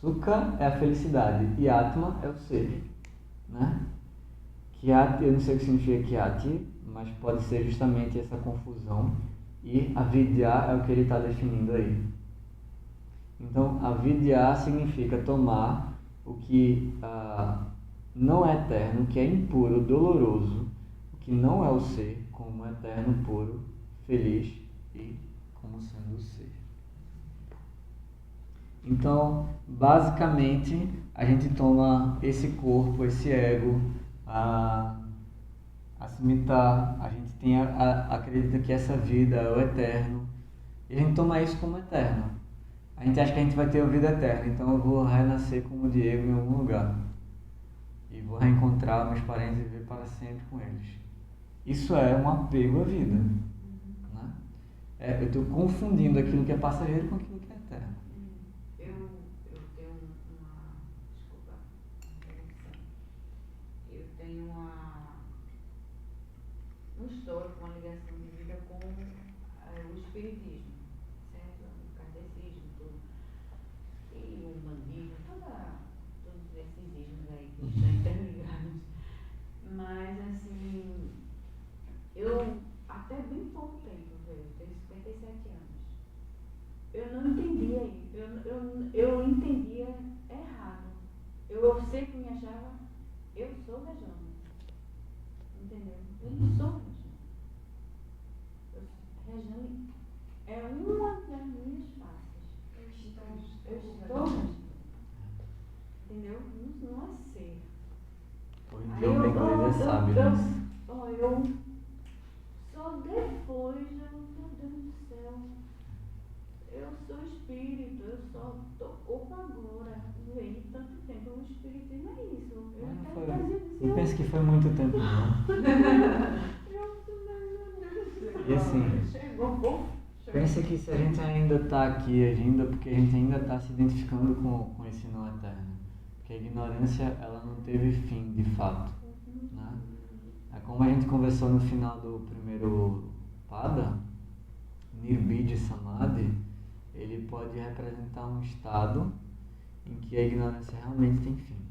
S1: Sukha é a felicidade e Atma é o ser, né? Kyati, eu não sei o que significa Kyati, mas pode ser justamente essa confusão. E a Vidya é o que ele está definindo aí. Então, a Vidya significa tomar o que não é eterno, o que é impuro, doloroso, o que não é o ser, como eterno, puro, feliz e como sendo o ser. Então, basicamente, a gente toma esse corpo, esse ego, a Smita, a gente acredita que essa vida é o eterno, e a gente toma isso como eterno. A gente acha que a gente vai ter a vida eterna, então eu vou renascer como Diego em algum lugar. E vou reencontrar meus parentes e viver para sempre com eles. Isso é um apego à vida. Né? Eu estou confundindo aquilo que é passageiro com aquilo que é eterno.
S3: Eu tenho uma... Desculpa. Eu tenho um histórico, uma ligação de vida com o espiritismo. E o humanismo, todos esses ismos aí que estão interligados. Mas, assim, eu, até bem pouco tempo, eu tenho 57 anos, eu não entendia isso, eu entendia errado. Eu sempre me achava, eu sou Rejane, entendeu? Eu não sou Rejane. Rejane é uma das minhas faces. Eu estou, entendeu? Não é ser.
S1: O idioma inglês é sábio nisso.
S3: Eu só depois, meu Deus do céu, eu sou espírito, eu só toco agora, veio tanto tempo, o espiritismo é isso.
S1: Não penso que foi muito tempo, não. E assim, pensa que se a gente ainda está aqui, porque a gente ainda está se identificando com esse não eterno. Porque a ignorância, ela não teve fim, de fato. Né? É como a gente conversou no final do primeiro Pada, Nirbidya Samadhi, ele pode representar um estado em que a ignorância realmente tem fim.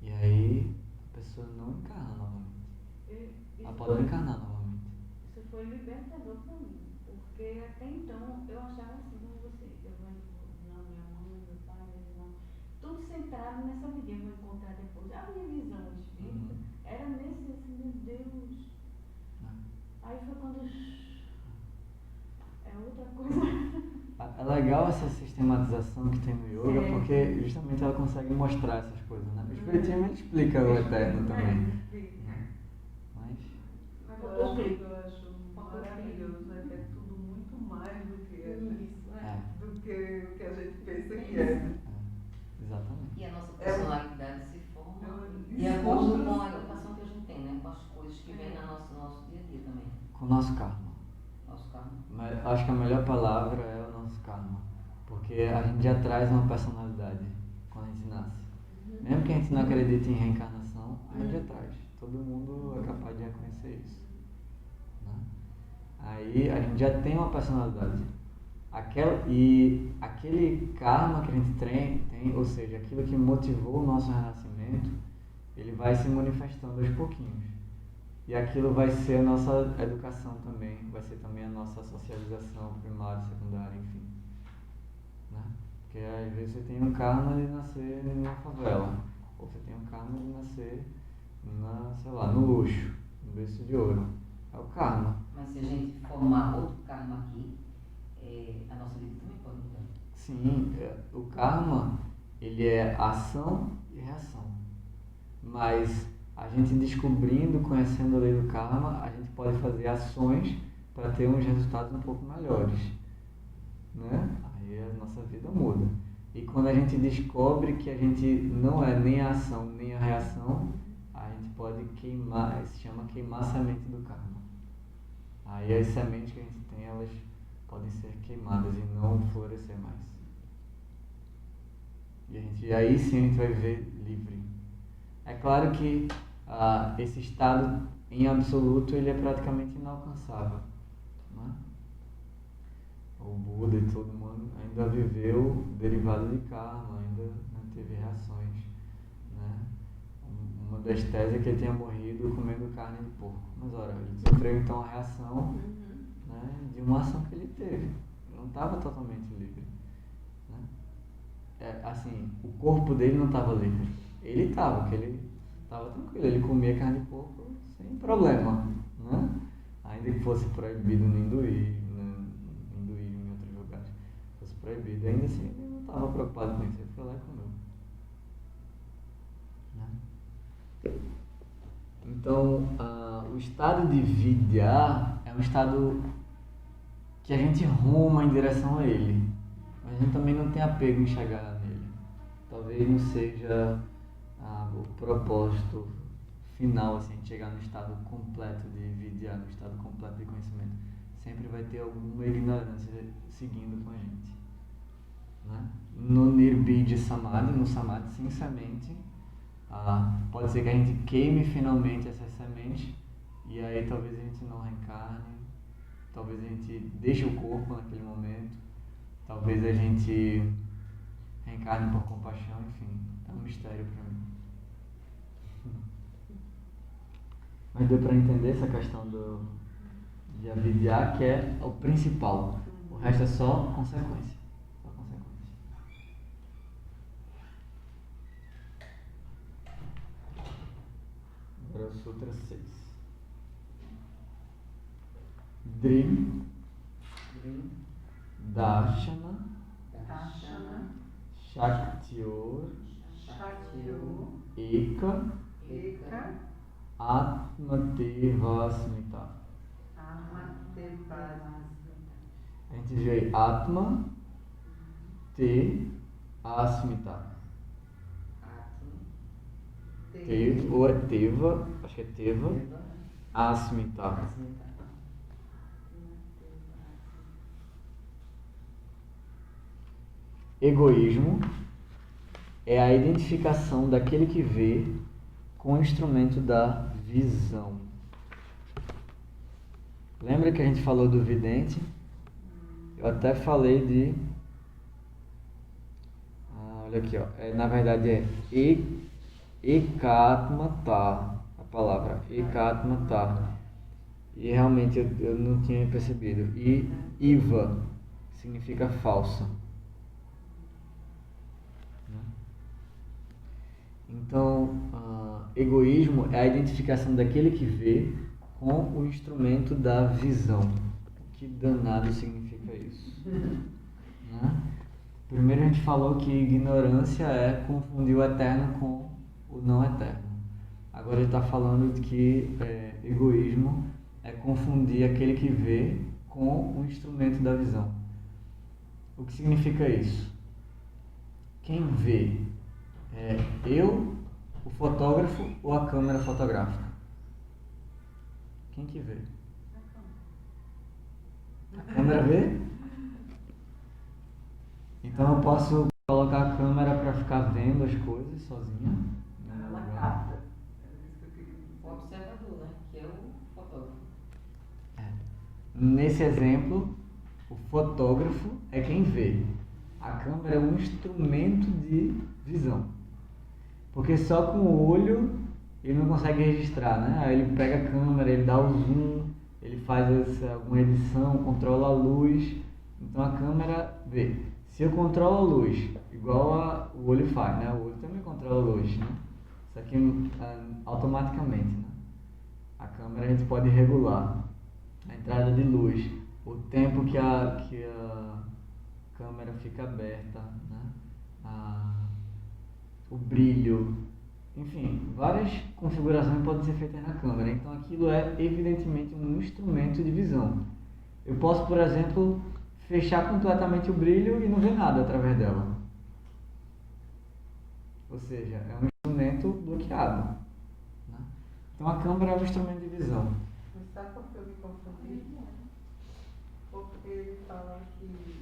S1: E aí, a pessoa não encarna novamente. Ela pode encarnar novamente.
S3: Isso foi libertador para mim. Porque até então eu achava assim como você, eu vou na minha mãe, meu pai, meu irmão, tudo centrado nessa vida, eu vou encontrar depois. A minha visão espírita era nesse assim, meu Deus. Aí foi quando é outra coisa.
S1: É legal essa sistematização que tem no yoga, porque justamente ela consegue mostrar essas coisas, né? O espiritismo ele explica o eterno também. Mas
S2: eu acho maravilhoso, né? Que é tudo muito mais do que o que a gente pensa que é.
S1: Exatamente.
S4: E a nossa personalidade se forma de acordo com a educação que a gente tem, né? Com as coisas que vêm no nosso dia a dia também.
S1: Com o nosso karma.
S4: Nosso karma.
S1: Mas acho que a melhor palavra é o nosso karma. Porque a gente já traz uma personalidade quando a gente nasce. Mesmo que a gente não acredite em reencarnação, a gente já traz. Todo mundo é capaz de reconhecer isso. Né? Aí a gente já tem uma personalidade. E aquele karma que a gente tem, ou seja, aquilo que motivou o nosso renascimento, ele vai se manifestando aos pouquinhos. E aquilo vai ser a nossa educação também, vai ser também a nossa socialização primária, secundária, enfim. Né? Porque às vezes você tem um karma de nascer numa favela, ou você tem um karma de nascer sei lá, no luxo, no berço de ouro. É o karma.
S4: Mas se a gente formar outro karma aqui, a nossa vida também pode mudar.
S1: Sim, o karma, ele é ação e reação. Mas a gente descobrindo, conhecendo a lei do karma, a gente pode fazer ações para ter uns resultados um pouco melhores. Né? Aí a nossa vida muda. E quando a gente descobre que a gente não é nem a ação nem a reação, a gente pode queimar, se chama queimar a semente do karma. Aí as sementes que a gente tem, elas podem ser queimadas e não florescer mais. E aí sim a gente vai viver livre. É claro que esse estado em absoluto ele é praticamente inalcançável. Né? O Buda e todo mundo ainda viveu derivado de karma, ainda teve reações. Né? Uma das teses é que ele tenha morrido comendo carne de porco. Mas olha, ele sofreu então a reação né, de uma ação que ele teve. Ele não estava totalmente livre. Né? Assim, o corpo dele não estava livre. Ele estava, porque ele estava tranquilo. Ele comia carne de porco sem problema. Né? Ainda que fosse proibido no hinduísmo, em outros lugares, fosse proibido. Ainda assim, ele não estava preocupado com isso. Ele foi lá e comeu. Né? Então, o estado de vidya é um estado que a gente ruma em direção a ele, mas a gente também não tem apego em chegar nele. Talvez não seja o propósito final, assim, de chegar no estado completo de vidya, no estado completo de conhecimento. Sempre vai ter alguma ignorância seguindo com a gente. Né? No Nirbidya Samadhi, no Samadhi sem semente, pode ser que a gente queime finalmente essas sementes e aí talvez a gente não reencarne, talvez a gente deixe o corpo naquele momento, talvez a gente reencarne por compaixão, enfim, é um mistério para mim. Mas deu para entender essa questão de avidiar, que é o principal, o resto é só consequência. Agora o Sutra 6. Drim, Darshana, Shaktyor, Eka, Atmatevasmita. A gente viu aí Atma, Te, Asmita. Teva, ou é Teva, acho que é Teva, Asmita. Egoísmo é a identificação daquele que vê com o instrumento da visão. Lembra que a gente falou do vidente? Eu até falei de... olha aqui, ó. Na verdade é Ekatmata, a palavra Ekatmata. E realmente eu não tinha percebido. E Iva significa falsa. Então, egoísmo é a identificação daquele que vê com o instrumento da visão. Que danado significa isso? Né? Primeiro a gente falou que ignorância é confundir o eterno com o não eterno. Agora ele está falando de que egoísmo é confundir aquele que vê com o instrumento da visão. O que significa isso? Quem vê é eu, o fotógrafo ou a câmera fotográfica? Quem que vê? A câmera vê? Então eu posso colocar a câmera para ficar vendo as coisas sozinha?
S2: Ela capta.
S4: O observador, né? Que é o fotógrafo.
S1: Nesse exemplo, o fotógrafo é quem vê. A câmera é um instrumento de visão. Porque só com o olho ele não consegue registrar, né? Aí ele pega a câmera, ele dá o zoom, ele faz alguma edição, controla a luz. Então a câmera vê. Se eu controlo a luz, igual o olho faz, né? O olho também controla a luz, né? Isso aqui automaticamente, né? A câmera a gente pode regular a entrada de luz, o tempo que a câmera fica aberta, né? O brilho, enfim, várias configurações podem ser feitas na câmera. Então aquilo é evidentemente um instrumento de visão. Eu posso, por exemplo, fechar completamente o brilho e não ver nada através dela. Ou seja, é um instrumento bloqueado, né? Então a câmera é um instrumento de visão.
S2: Mas sabe por que eu me confundi? Porque ele fala que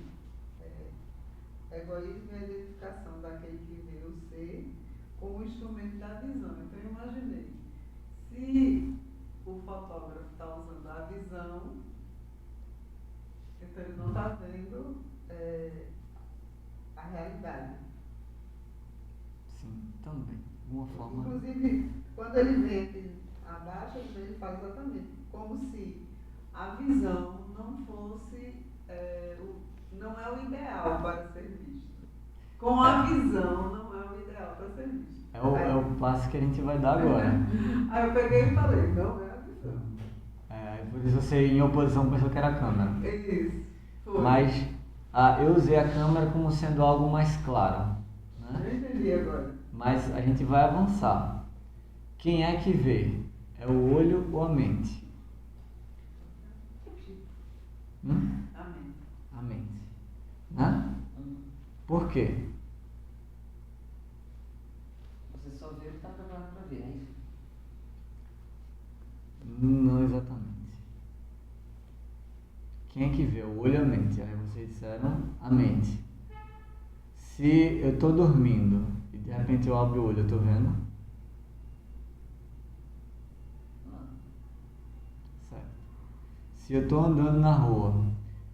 S2: egoísmo é a identificação daquele que vê o ser como instrumento da visão. Então eu imaginei, se o fotógrafo está usando a visão, então ele não está vendo a realidade.
S1: Sim, também. De uma forma.
S2: Inclusive, quando ele vê aqui abaixo, ele fala exatamente como se a visão não fosse, não é o ideal para ser visto. Com a visão não é o ideal para ser visto.
S1: É o passo que a gente vai dar agora.
S2: Aí eu peguei e falei, não é a visão.
S1: Por isso você, em oposição, pensou que era a câmera.
S2: Isso. Foi.
S1: Mas eu usei a câmera como sendo algo mais claro, né?
S2: Eu entendi agora.
S1: Mas a gente vai avançar. Quem é que vê? É o olho ou a mente?
S2: Amém.
S1: A mente. Né? Por quê?
S4: Você só vê o que está preparado para ver, é isso?
S1: Não exatamente. Quem é que vê? O olho ou a mente? Aí vocês disseram a mente. Se eu estou dormindo e de repente eu abro o olho, eu estou vendo?
S4: Não.
S1: Certo. Se eu estou andando na rua,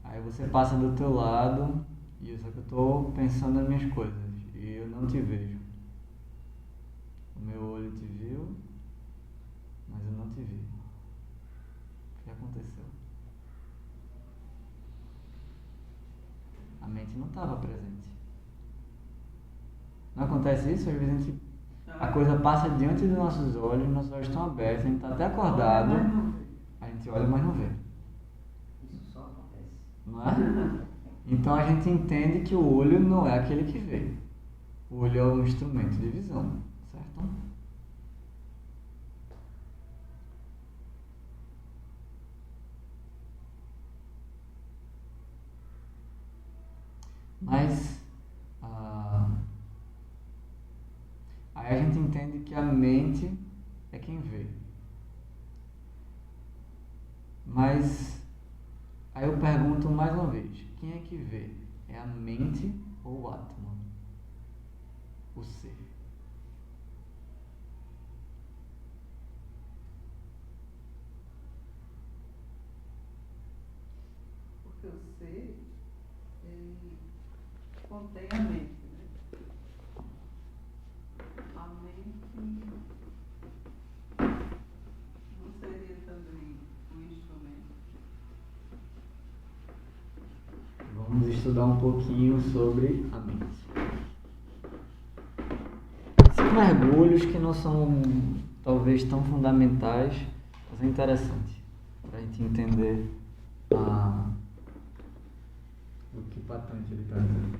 S1: aí você passa do teu lado e só que eu estou pensando nas minhas coisas e eu não te vejo. O meu olho te viu, mas eu não te vi. O que aconteceu? A mente não estava presente. Não acontece isso? Às vezes a coisa passa diante dos nossos olhos estão abertos, a gente está até acordado, a gente olha, mas não vê.
S4: Isso só acontece.
S1: Não é? Então a gente entende que o olho não é aquele que vê. O olho é um instrumento de visão, certo? Mas aí a gente entende que a mente é quem vê. Mas aí eu pergunto mais uma vez, quem é que vê? É a mente ou o Atman? O ser?
S2: Porque o ser, ele contém a mente, né? A mente não seria também um instrumento?
S1: Vamos estudar um pouquinho sobre a mente. São mergulhos que não são talvez tão fundamentais, mas é interessante para a gente entender o que Patanjali está dizendo.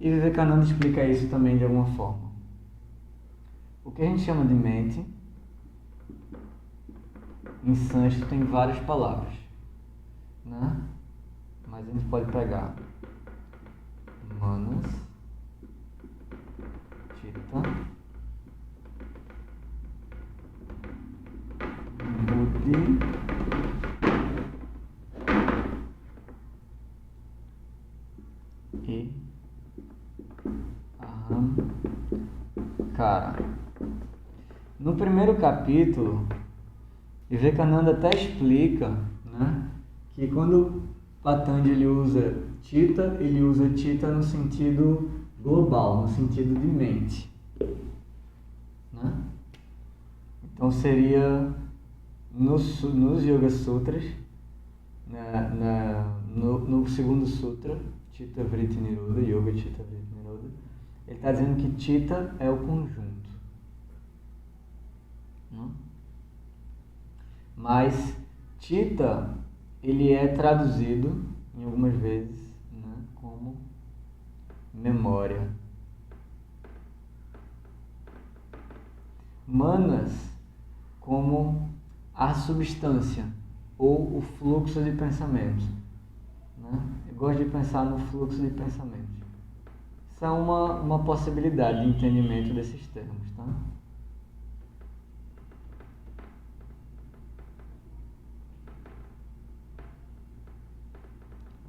S1: E Vivekananda explica isso também de alguma forma. O que a gente chama de mente, em sânscrito tem várias palavras, né? Mas a gente pode pegar manas, chitta, buddhi, e ahamkara. No primeiro capítulo, Vivekananda até explica, né, que quando Patanjali usa chitta, ele usa chitta no sentido global, no sentido de mente. né? Então seria nos Yoga Sutras, no segundo sutra, Chitta Vritti Nirodha, Yoga Chitta Vritti Nirodha, ele está dizendo que Chitta é o conjunto, né? Mas Chitta, ele é traduzido em algumas vezes, né, como memória. Manas como a substância ou o fluxo de pensamento, né? Eu gosto de pensar no fluxo de pensamento. Isso é uma possibilidade de entendimento desses termos, tá?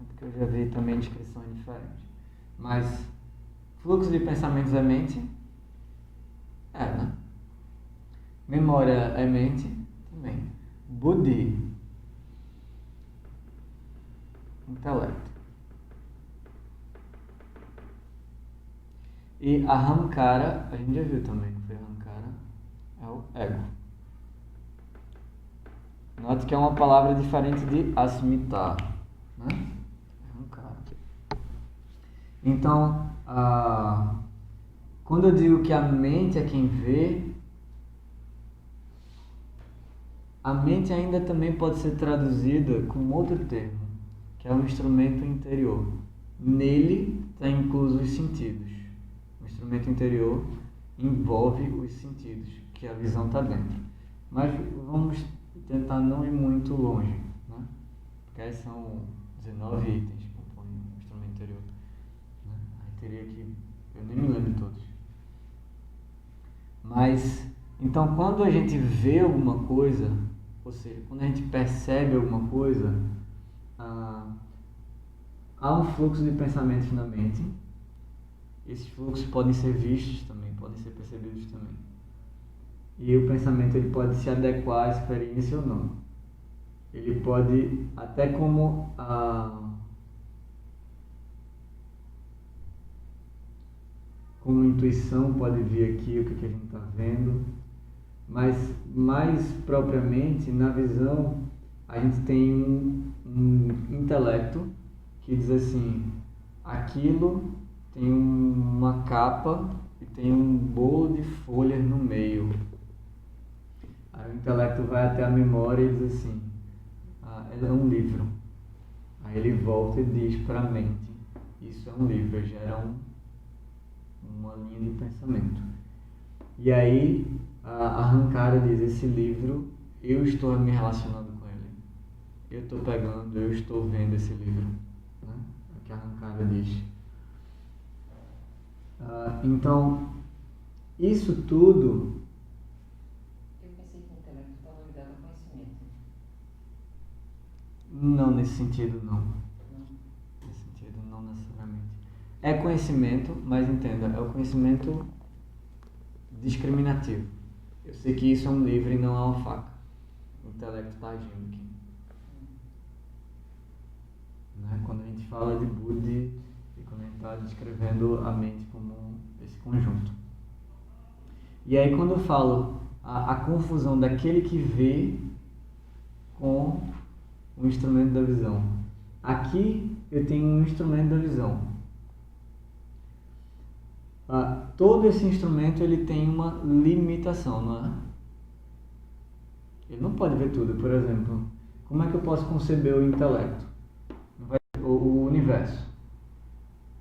S1: Porque eu já vi também descrições diferentes. Mas fluxo de pensamentos é mente? É, né? Memória é mente? Também. Buddhi, intelecto. E Ahamkara, a gente já viu também que foi Ahamkara, é o ego. Note que é uma palavra diferente de Asmita, né? Ahamkara. Então, quando eu digo que a mente é quem vê, a mente ainda também pode ser traduzida com outro termo, que é um instrumento interior. Nele está incluso os sentidos. O instrumento interior envolve os sentidos, que a visão está dentro. Mas vamos tentar não ir muito longe, né? Porque aí são 19 itens que compõem o instrumento interior, né? Aí teria que... eu nem me lembro de todos. Mas, então, quando a gente vê alguma coisa, ou seja, quando a gente percebe alguma coisa, há um fluxo de pensamentos na mente. Esses fluxos podem ser vistos também, podem ser percebidos também. E o pensamento ele pode se adequar à experiência ou não. Ele pode, até como intuição, pode vir aqui o que a gente está vendo. Mas, mais propriamente, na visão, a gente tem um intelecto que diz assim: aquilo tem uma capa e tem um bolo de folhas no meio. Aí o intelecto vai até a memória e diz assim: é um livro. Aí ele volta e diz para a mente: isso é um livro, gera uma linha de pensamento. E aí a Ahamkara diz: esse livro, eu estou me relacionando com ele. Eu estou pegando, eu estou vendo esse livro. Né? É o que a Ahamkara diz. Então, isso tudo...
S4: Eu pensei que o intelecto estava ligado ao conhecimento.
S1: Não, nesse sentido não. Nesse sentido não necessariamente. É conhecimento, mas entenda, é o conhecimento discriminativo. Eu sei que isso é um livro e não é uma faca. O intelecto está agindo aqui. Né? Quando a gente fala de Buddhi e quando a gente está descrevendo a mente como esse conjunto. E aí quando eu falo a confusão daquele que vê com o instrumento da visão. Aqui eu tenho um instrumento da visão. Todo esse instrumento ele tem uma limitação, não é? Ele não pode ver tudo. Por exemplo, como é que eu posso conceber o intelecto? O universo.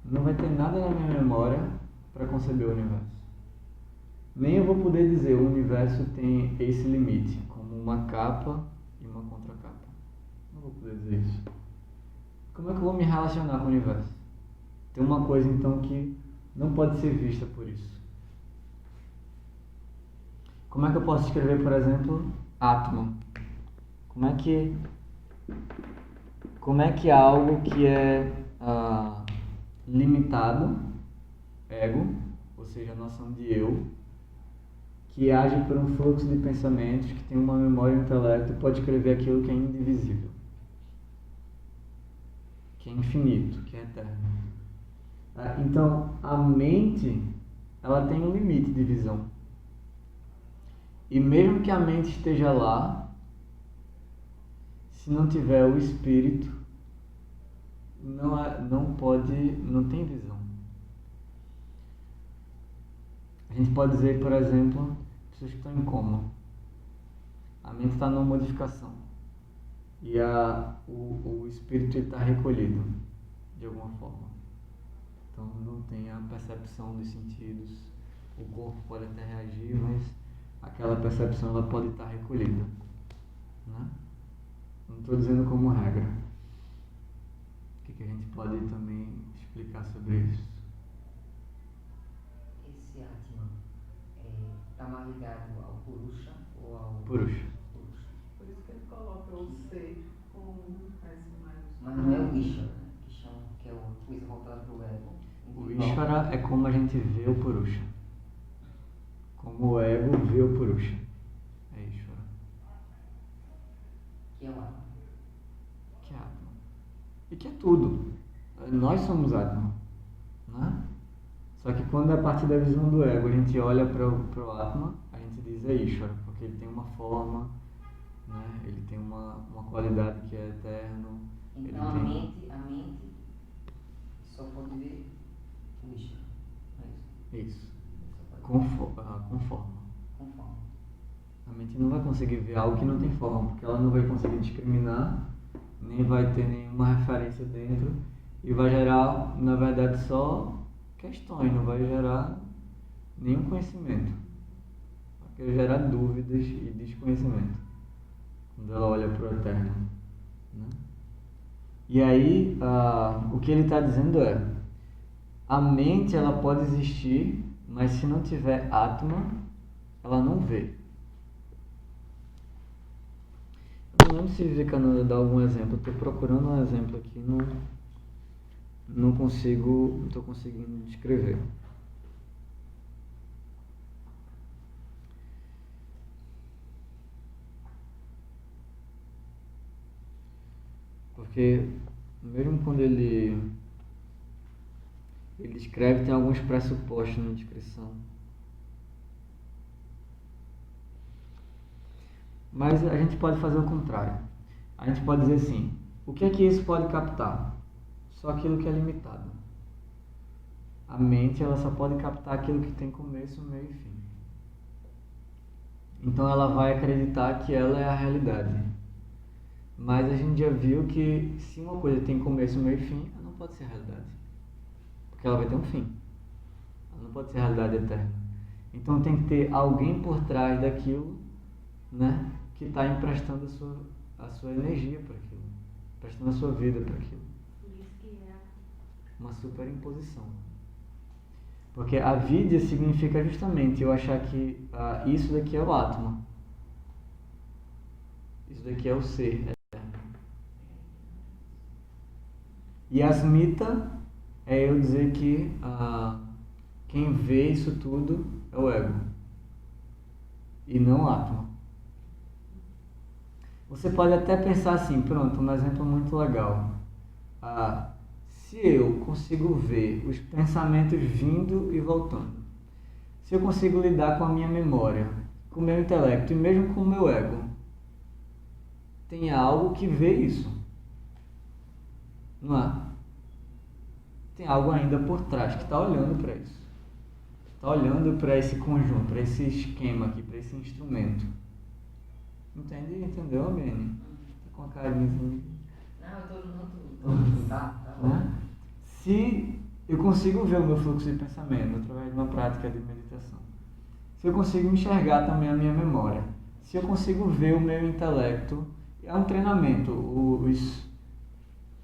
S1: Não vai ter nada na minha memória para conceber o universo. Nem eu vou poder dizer o universo tem esse limite, como uma capa e uma contracapa. Não vou poder dizer isso. Como é que eu vou me relacionar com o universo? Tem uma coisa então que não pode ser vista por isso. Como é que eu posso escrever, por exemplo, Atman? Como é que algo que é limitado, ego, ou seja, a noção de eu, que age por um fluxo de pensamentos, que tem uma memória e um intelecto, pode escrever aquilo que é indivisível, que é infinito, que é eterno. Então, a mente, ela tem um limite de visão. E mesmo que a mente esteja lá, se não tiver o espírito, não tem visão. A gente pode dizer, por exemplo, pessoas que estão em coma. A mente está numa modificação. E o espírito está recolhido, de alguma forma. Então não tem a percepção dos sentidos. O corpo pode até reagir, mas aquela percepção ela pode estar recolhida. Né? Não estou dizendo como regra. O que a gente pode também explicar sobre isso?
S4: Esse Atman está mais ligado ao Purusha ou ao...
S1: Purusha.
S2: Por isso que ele coloca o ser como parece mais.
S4: Mas não é o Ishvara, né? Que é o coisa voltada para o ego.
S1: O Ishvara é como a gente vê o Purusha. Como o ego vê o Purusha. É Ishvara.
S4: Que é o Atman.
S1: Que é Atman. E que é tudo. Nós somos Atman. Né? Só que quando a partir da visão do ego a gente olha para o Atman, a gente diz é Ishvara, porque ele tem uma forma, né? Ele tem uma qualidade que é eterno.
S4: Então a mente só pode ver o Ishvara. É isso?
S1: Isso. Conforma.
S4: Conforme.
S1: A mente não vai conseguir ver algo que não tem forma, porque ela não vai conseguir discriminar, nem vai ter nenhuma referência dentro, e vai gerar, na verdade, só questões, não vai gerar nenhum conhecimento. Vai gerar dúvidas e desconhecimento, quando ela olha para o eterno. Né? E aí, o que ele está dizendo é, a mente ela pode existir, mas se não tiver Atma, ela não vê. Eu não lembro se Vivekananda dá algum exemplo. Estou procurando um exemplo aqui, não estou conseguindo descrever. Porque mesmo quando ele escreve, tem alguns pressupostos na descrição. Mas a gente pode fazer o contrário. A gente pode dizer assim, o que é que isso pode captar? Só aquilo que é limitado. A mente ela só pode captar aquilo que tem começo, meio e fim. Então ela vai acreditar que ela é a realidade. Mas a gente já viu que se uma coisa tem começo, meio e fim, ela não pode ser a realidade. Porque ela vai ter um fim. Ela não pode ser a realidade eterna. Então tem que ter alguém por trás daquilo, né, que está emprestando a sua energia para aquilo, emprestando a sua vida para aquilo.
S3: Por isso que é
S1: Uma superimposição. Porque a vidya significa justamente eu achar que isso daqui é o Atma. Isso daqui é o ser eterno. E asmita é eu dizer que quem vê isso tudo é o ego. E não o Atma. Você pode até pensar assim, pronto, um exemplo muito legal. Se eu consigo ver os pensamentos vindo e voltando, se eu consigo lidar com a minha memória, com o meu intelecto e mesmo com o meu ego, tem algo que vê isso. Não é? Tem algo ainda por trás que está olhando para isso. Está olhando para esse conjunto, para esse esquema aqui, para esse instrumento. Entendeu, Beni? Tá com a carinha assim.
S4: Não, eu estou junto. Tá.
S1: Né? Se eu consigo ver o meu fluxo de pensamento através de uma prática de meditação, se eu consigo enxergar também a minha memória, se eu consigo ver o meu intelecto, é um treinamento.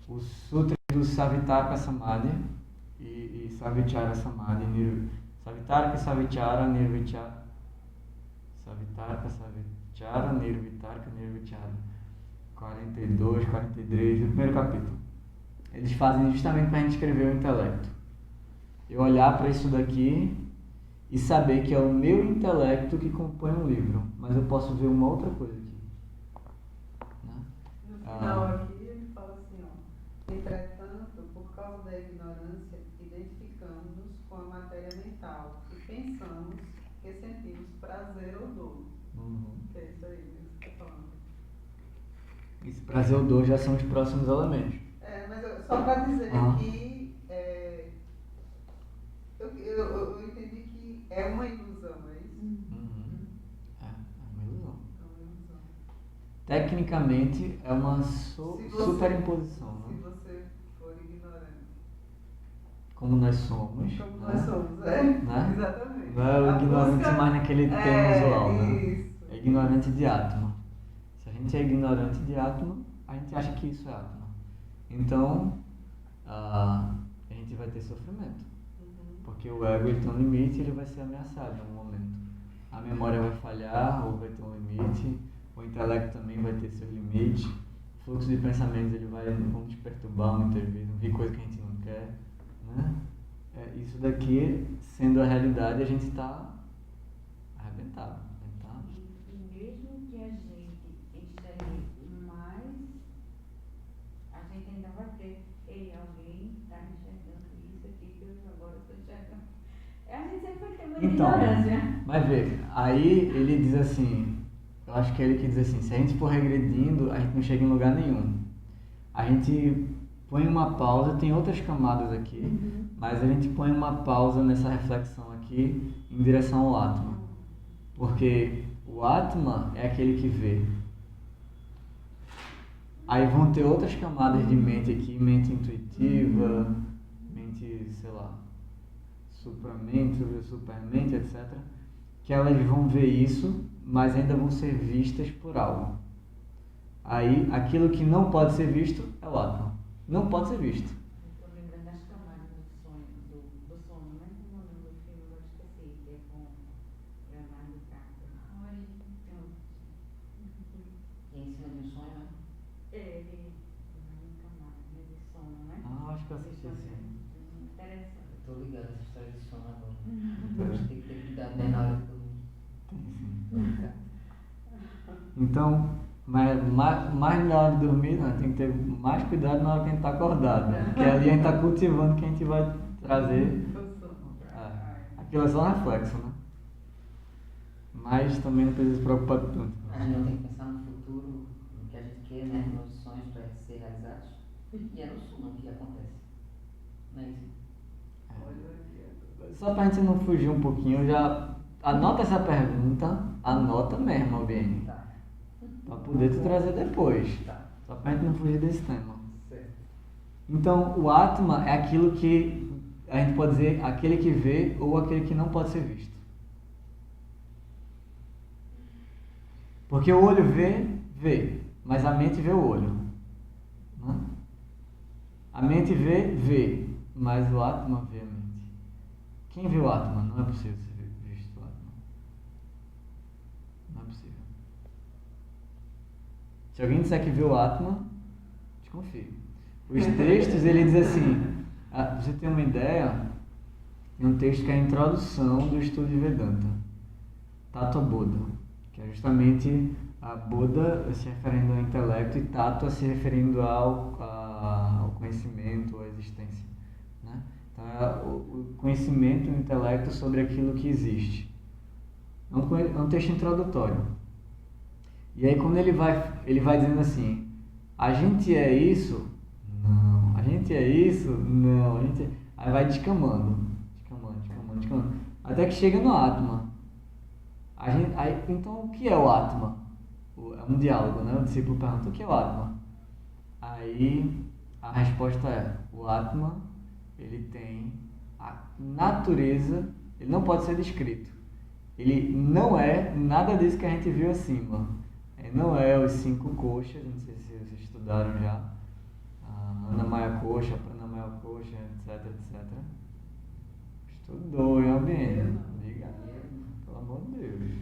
S1: Os sutras do Savitaka Samadhi e Savichara Samadhi, Savitaka, Savichara, Nirvichara, Savitaka, Savichara, Nirvitarka, Nirvichara, 42, 43, o primeiro capítulo. Eles fazem justamente para a gente escrever o intelecto. Eu olhar para isso daqui e saber que é o meu intelecto que compõe o livro, mas eu posso ver uma outra coisa aqui. Né?
S2: No final aqui ele fala assim, ó, entretanto, por causa da ignorância, identificamos-nos com a matéria mental e pensamos que sentimos prazer ou dor. Que é isso aí, que você está falando.
S1: Esse prazer e o dor já são os próximos elementos.
S2: Mas só para dizer
S1: Ah.
S2: que eu entendi que é uma ilusão, é isso?
S1: É uma ilusão.
S2: É uma ilusão.
S1: Tecnicamente é uma
S2: Se você-
S1: superimposição,
S2: Se
S1: né?
S2: você for ignorante.
S1: Como nós somos.
S2: Como
S1: né?
S2: nós somos,
S1: Né?
S2: Exatamente.
S1: Não é o
S2: A
S1: ignorante
S2: busca-
S1: mais naquele termo usual, né?
S2: Isso.
S1: É ignorante de átomo. Se a gente é ignorante de átomo, a gente acha que isso é átomo. Então, a gente vai ter sofrimento. Porque o ego ele tem um limite e ele vai ser ameaçado em um momento. A memória vai falhar ou vai ter um limite. O intelecto também vai ter seu limite. O fluxo de pensamentos ele vai nos perturbar muitas vezes, vir coisa que a gente não quer. Né? Isso daqui, sendo a realidade, a gente está arrebentado.
S3: E mesmo que a gente enxergue mais, a gente ainda vai ter, alguém está enxergando isso aqui que eu agora estou enxergando. A gente sempre vai ter uma ignorância.
S1: Mas vê, aí ele diz assim, eu acho que é ele que diz assim, se a gente for regredindo, a gente não chega em lugar nenhum. A gente põe uma pausa, tem outras camadas aqui, mas a gente põe uma pausa nessa reflexão aqui em direção ao Atma. Porque o Atma é aquele que vê. Aí vão ter outras camadas de mente aqui, mente intuitiva, mente, sei lá, supramente, supermente, etc. Que elas vão ver isso, mas ainda vão ser vistas por algo. Aí, aquilo que não pode ser visto é o Atma. Não pode ser visto.
S3: Estou lembrando das camadas do sono, né? Como o nome do filme eu esqueci, que é com Leonardo DiCaprio.
S4: E em cima de um sonho, né?
S3: Ele camada de sono, né?
S1: Acho que eu assisti assim.
S3: Interessante.
S4: Eu tô ligado nessa história de sono agora. Então a gente tem que ter cuidado, né, na hora que eu...
S1: Tem sim. Então, mais na hora de dormir, né, tem que ter mais cuidado na hora que a gente está acordado. Né? Porque ali a gente está cultivando que a gente vai trazer. Aquilo é só um reflexo, né? Mas também não precisa se preocupar tanto.
S4: A gente não tem que pensar no futuro, no que a gente quer, né? Nos sonhos para ser realizados. E é no sono que acontece. Não é isso?
S1: Só pra gente não fugir um pouquinho, já anota essa pergunta, anota mesmo, BN.
S4: Tá.
S1: Pra poder tu trazer depois.
S4: Tá.
S1: Só pra gente não fugir desse tema.
S4: Certo.
S1: Então, o Atma é aquilo que a gente pode dizer aquele que vê ou aquele que não pode ser visto. Porque o olho vê, mas a mente vê o olho. Né? A mente vê, mas o Atma vê a mente. Quem vê o Atma? Não é possível ser visto o Atma. Não é possível. Se alguém disser que vê o Atma, desconfie. Os textos, ele diz assim, você tem uma ideia, tem um texto que é a introdução do estudo de Vedanta, Tattva Buddha, que é justamente a Buddha se referindo ao intelecto e Tattva se referindo ao conhecimento, à existência. Né? Então é o conhecimento, o intelecto sobre aquilo que existe. É um texto introdutório. E aí quando ele vai dizendo assim, a gente é isso? Não. A gente é isso? Não. Aí vai descamando. Até que chega no Atma. Então o que é o Atma? É um diálogo, né? O discípulo pergunta, o que é o Atma? Aí a resposta é, o Atma, ele tem a natureza, ele não pode ser descrito. Ele não é nada disso que a gente viu acima. Ele não é os 5 koshas, não sei se vocês estudaram já. Anamaya Kosha, Pranamaya Kosha, etc. Estudou, hein, Albino? Diga aí, pelo amor de Deus.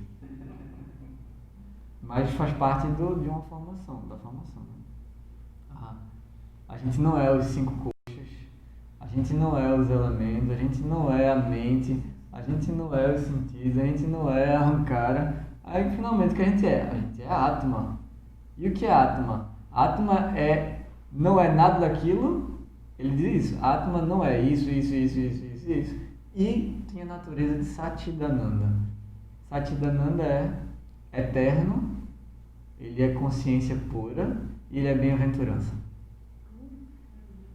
S1: Mas faz parte de uma formação, da formação. Né? A gente não é os 5 koshas, a gente não é os elementos, a gente não é a mente, a gente não é os sentidos, a gente não é a Ahankara. Aí finalmente o que a gente é? A gente é Atma. E o que é Atma? Atma não é nada daquilo, ele diz isso, Atma não é isso. E tem a natureza de Satchidananda. Satchidananda é eterno, ele é consciência pura e ele é bem-aventurança.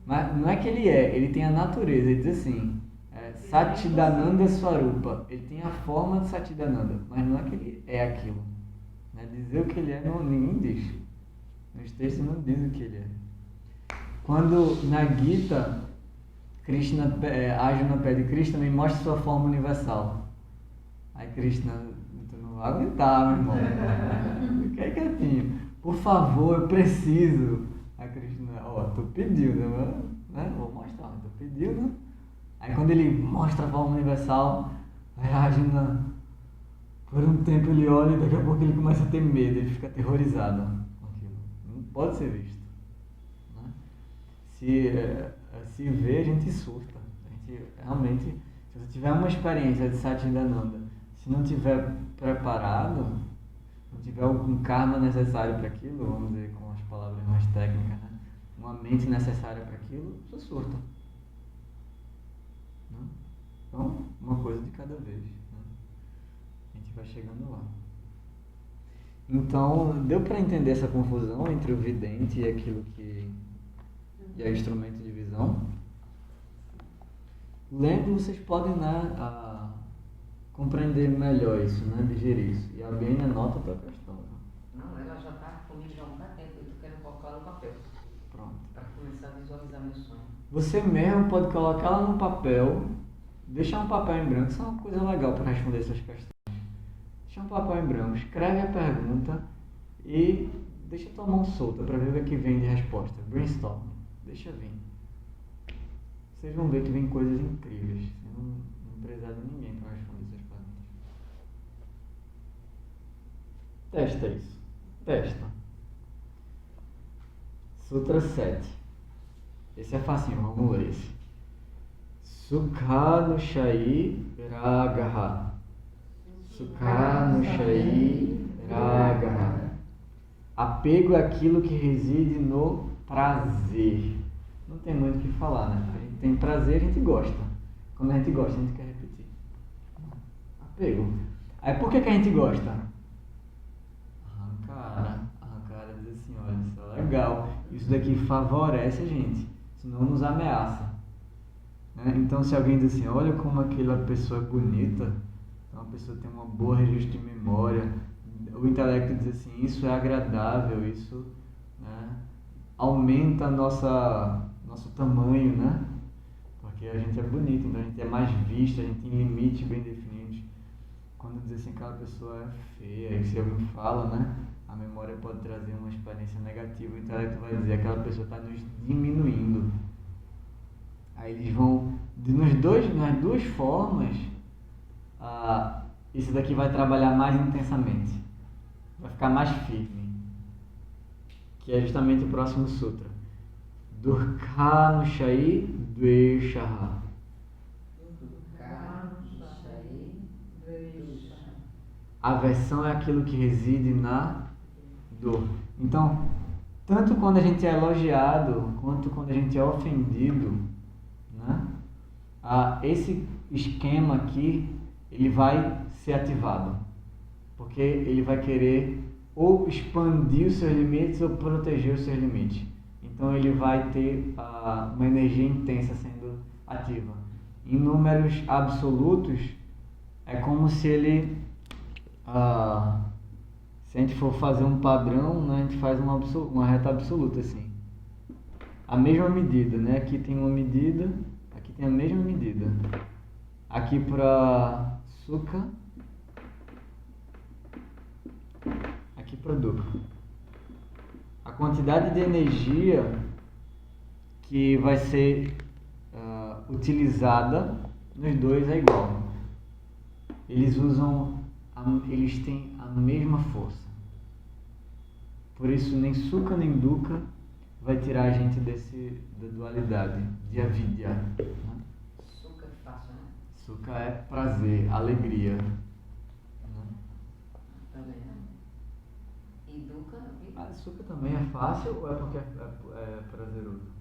S1: Mas não é que ele tem a natureza, ele diz assim, Satchidananda Swarupa, ele tem a forma de Satchidananda, mas não é que ele é aquilo. Né? Dizer o que ele é, ninguém diz. Nos textos não diz o que ele é. Quando na Gita, Arjuna pede, Krishna, me mostra sua forma universal. Aí Krishna, tu não vai aguentar, meu irmão. Fica aí quietinho. Por favor, eu preciso. Aí Krishna, tu pediu, né? Vou mostrar, tu pediu, né? Aí quando ele mostra a forma universal, aí Arjuna, por um tempo ele olha e daqui a pouco ele começa a ter medo, ele fica aterrorizado com aquilo. Não pode ser visto. Né? Se vê, a gente surta. A gente realmente, se você tiver uma experiência de Satchidananda, se não tiver preparado, não tiver algum karma necessário para aquilo, vamos dizer com as palavras mais técnicas, né? Uma mente necessária para aquilo, você surta. Né? Então, uma coisa de cada vez. Né? A gente vai chegando lá. Então, deu para entender essa confusão entre o vidente e aquilo que é instrumento de visão? Lendo, vocês podem, né, compreender melhor isso, né, digerir isso. E a Bene anota a tua questão. Né?
S4: Não, ela já está comigo já há um bocado tempo, eu estou querendo colocar ela no papel.
S1: Pronto.
S4: Para começar a visualizar meu sonho.
S1: Você mesmo pode colocar ela no papel, deixar um papel em branco, isso é uma coisa legal para responder essas questões. Deixa um papel em branco, escreve a pergunta e deixa tua mão solta para ver o que vem de resposta. Brainstorm, deixa vir. Vocês vão ver que vem coisas incríveis. Você não precisar de ninguém para responder essas perguntas. Testa isso. Testa. Sutra 7. Esse é facinho, vamos ler esse. Sukhanushai Ragaha. Sukhanushai Ragaha. Apego é aquilo que reside no prazer. Não tem muito o que falar, né? A gente tem prazer, a gente gosta. Quando a gente gosta, a gente quer repetir. Apego. Aí por que a gente gosta? Arrancara diz assim, olha, isso é legal. Isso daqui favorece a gente. Senão nos ameaça. Né? Então se alguém diz assim, olha como aquela pessoa é bonita, então a pessoa tem uma boa registro de memória, o intelecto diz assim, isso é agradável, isso, né, aumenta nosso tamanho, né? Porque a gente é bonito, então a gente é mais visto, a gente tem limites bem definidos. Quando diz assim, aquela pessoa é feia, e se alguém fala, né, a memória pode trazer uma experiência negativa, o intelecto vai dizer, aquela pessoa está nos diminuindo. Aí eles vão, nas duas formas, isso daqui vai trabalhar mais intensamente, vai ficar mais firme, que é justamente o próximo sutra. Durkhanushai Dveshaha. Aversão é aquilo que reside na dor. Então, tanto quando a gente é elogiado, quanto quando a gente é ofendido, né? Esse esquema aqui, ele vai ser ativado. Porque ele vai querer ou expandir os seus limites ou proteger os seus limites. Então ele vai ter uma energia intensa sendo ativa. Em números absolutos, é como se ele... se a gente for fazer um padrão, né, a gente faz uma reta absoluta assim. A mesma medida, né? Aqui tem uma medida, aqui tem a mesma medida. Aqui para Sukha, aqui para Dukkha. A quantidade de energia que vai ser utilizada nos dois é igual. Eles têm a mesma força. Por isso nem Sukha nem Dukkha vai tirar a gente da dualidade, de avidya. Né?
S4: Sukha é fácil, né?
S1: Sukha é prazer, alegria. Né?
S4: Também, né? E Dukkha?
S1: Sukha também é fácil ou é porque é prazeroso?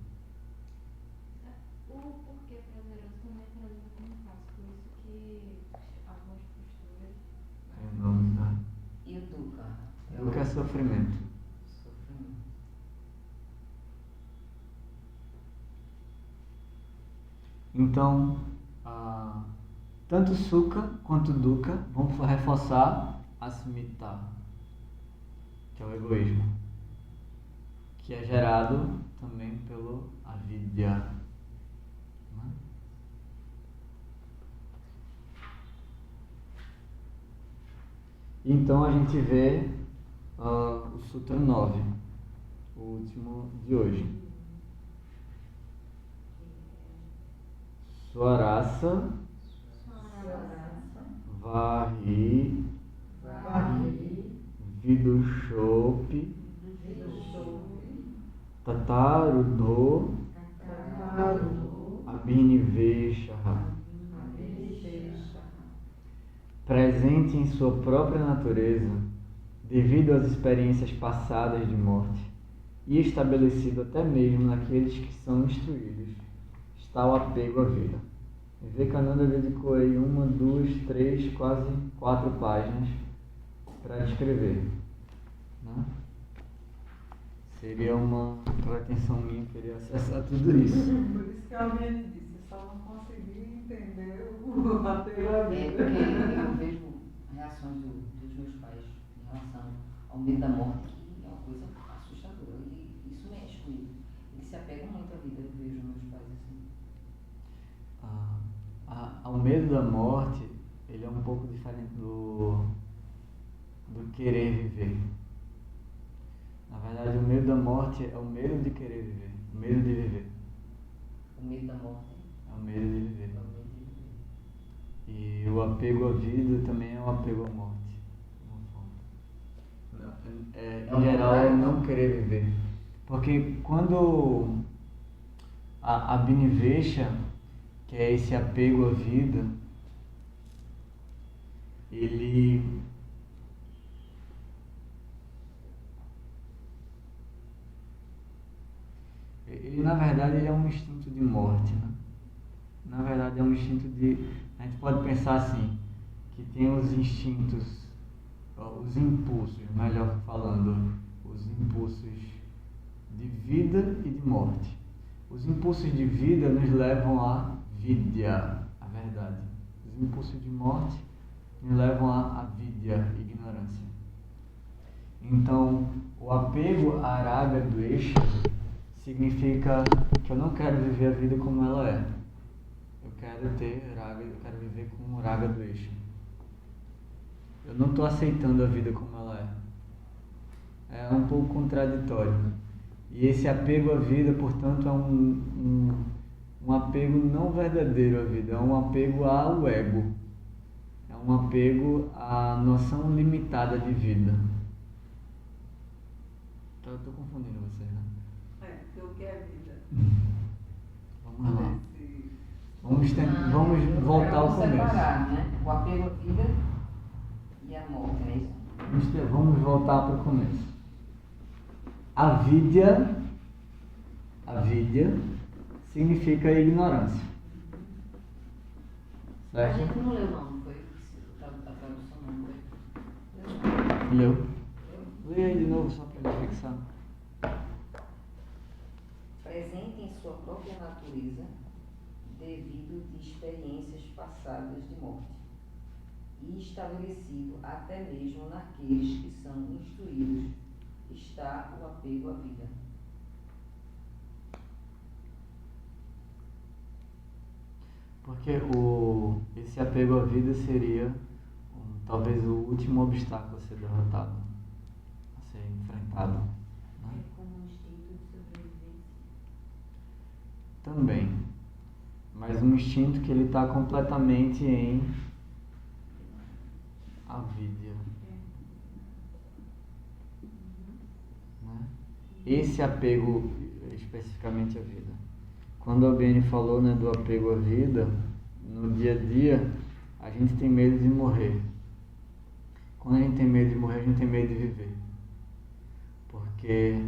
S3: O porquê prazeroso também é trazido como fácil, por isso que algumas posturas...
S1: Não, né?
S4: E o Dukkha?
S1: sofrimento. Então, tanto Sukha quanto Dukkha vão reforçar Asmita, que é o egoísmo, que é gerado também pelo avidya. Né? Então a gente vê o Sutra 9, o último de hoje. Swarasa Vahi Vidushopi Tatarudho Abhiniveshaha. Presente em sua própria natureza, devido às experiências passadas de morte, e estabelecido até mesmo naqueles que são instruídos, está o apego à vida. Vivekananda dedicou aí 1, 2, 3, quase 4 páginas para descrever. Né? Seria uma pretensão minha querer acessar tudo isso.
S2: Por isso que alguém disse, só não consegui entender o apego à vida.
S4: Porque eu vejo reações dos meus pais em relação ao medo da morte, que é uma coisa assustadora, e isso mexe comigo. Eles se apegam muito à vida, eu vejo meus pais assim.
S1: O medo da morte, ele é um pouco diferente do querer viver. Na verdade, o medo da morte é o medo de querer viver, o medo de viver.
S4: O medo da morte
S1: é o medo de viver.
S4: é o medo de viver.
S1: E o apego à vida também é um apego à morte. Em geral, é não querer viver. Porque quando a Abhinivesha, que é esse apego à vida, ele na verdade ele é um instinto de morte, né? Na verdade é um instinto de, a gente pode pensar assim, que tem os instintos, os impulsos, melhor falando, os impulsos de vida e de morte. Os impulsos de vida nos levam à vidya, a verdade. Os impulsos de morte nos levam à vidya, ignorância. Então, o apego à raga dvesha significa que eu não quero viver a vida como ela é. Eu quero ter raga, eu quero viver com raga dvesha. Eu não estou aceitando a vida como ela é. É um pouco contraditório, né? E esse apego à vida, portanto, é um apego não verdadeiro à vida, é um apego ao ego. É um apego à noção limitada de vida. Então, eu estou confundindo vocês, né?
S2: Porque o que é vida?
S1: Vamos lá. Vamos voltar ao começo.
S4: Separar, né? O apego à vida e a morte, não é isso?
S1: Vamos voltar para o começo. Avidya significa ignorância.
S4: A
S1: Certo?
S4: gente não leu não, foi a tradução não foi.
S1: Leu? Leia aí de novo só para me fixar.
S4: Presente em sua própria natureza, devido de experiências passadas de morte, e estabelecido até mesmo naqueles que são instruídos, está o apego à vida.
S1: Porque esse apego à vida seria talvez o último obstáculo a ser derrotado, a ser enfrentado. Né?
S3: É como um instinto de sobrevivência.
S1: Também. Mas um instinto que ele está completamente em avidya. Né? Esse apego especificamente à vida. Quando a Beni falou, né, do apego à vida, no dia a dia, a gente tem medo de morrer. Quando a gente tem medo de morrer, a gente tem medo de viver. Porque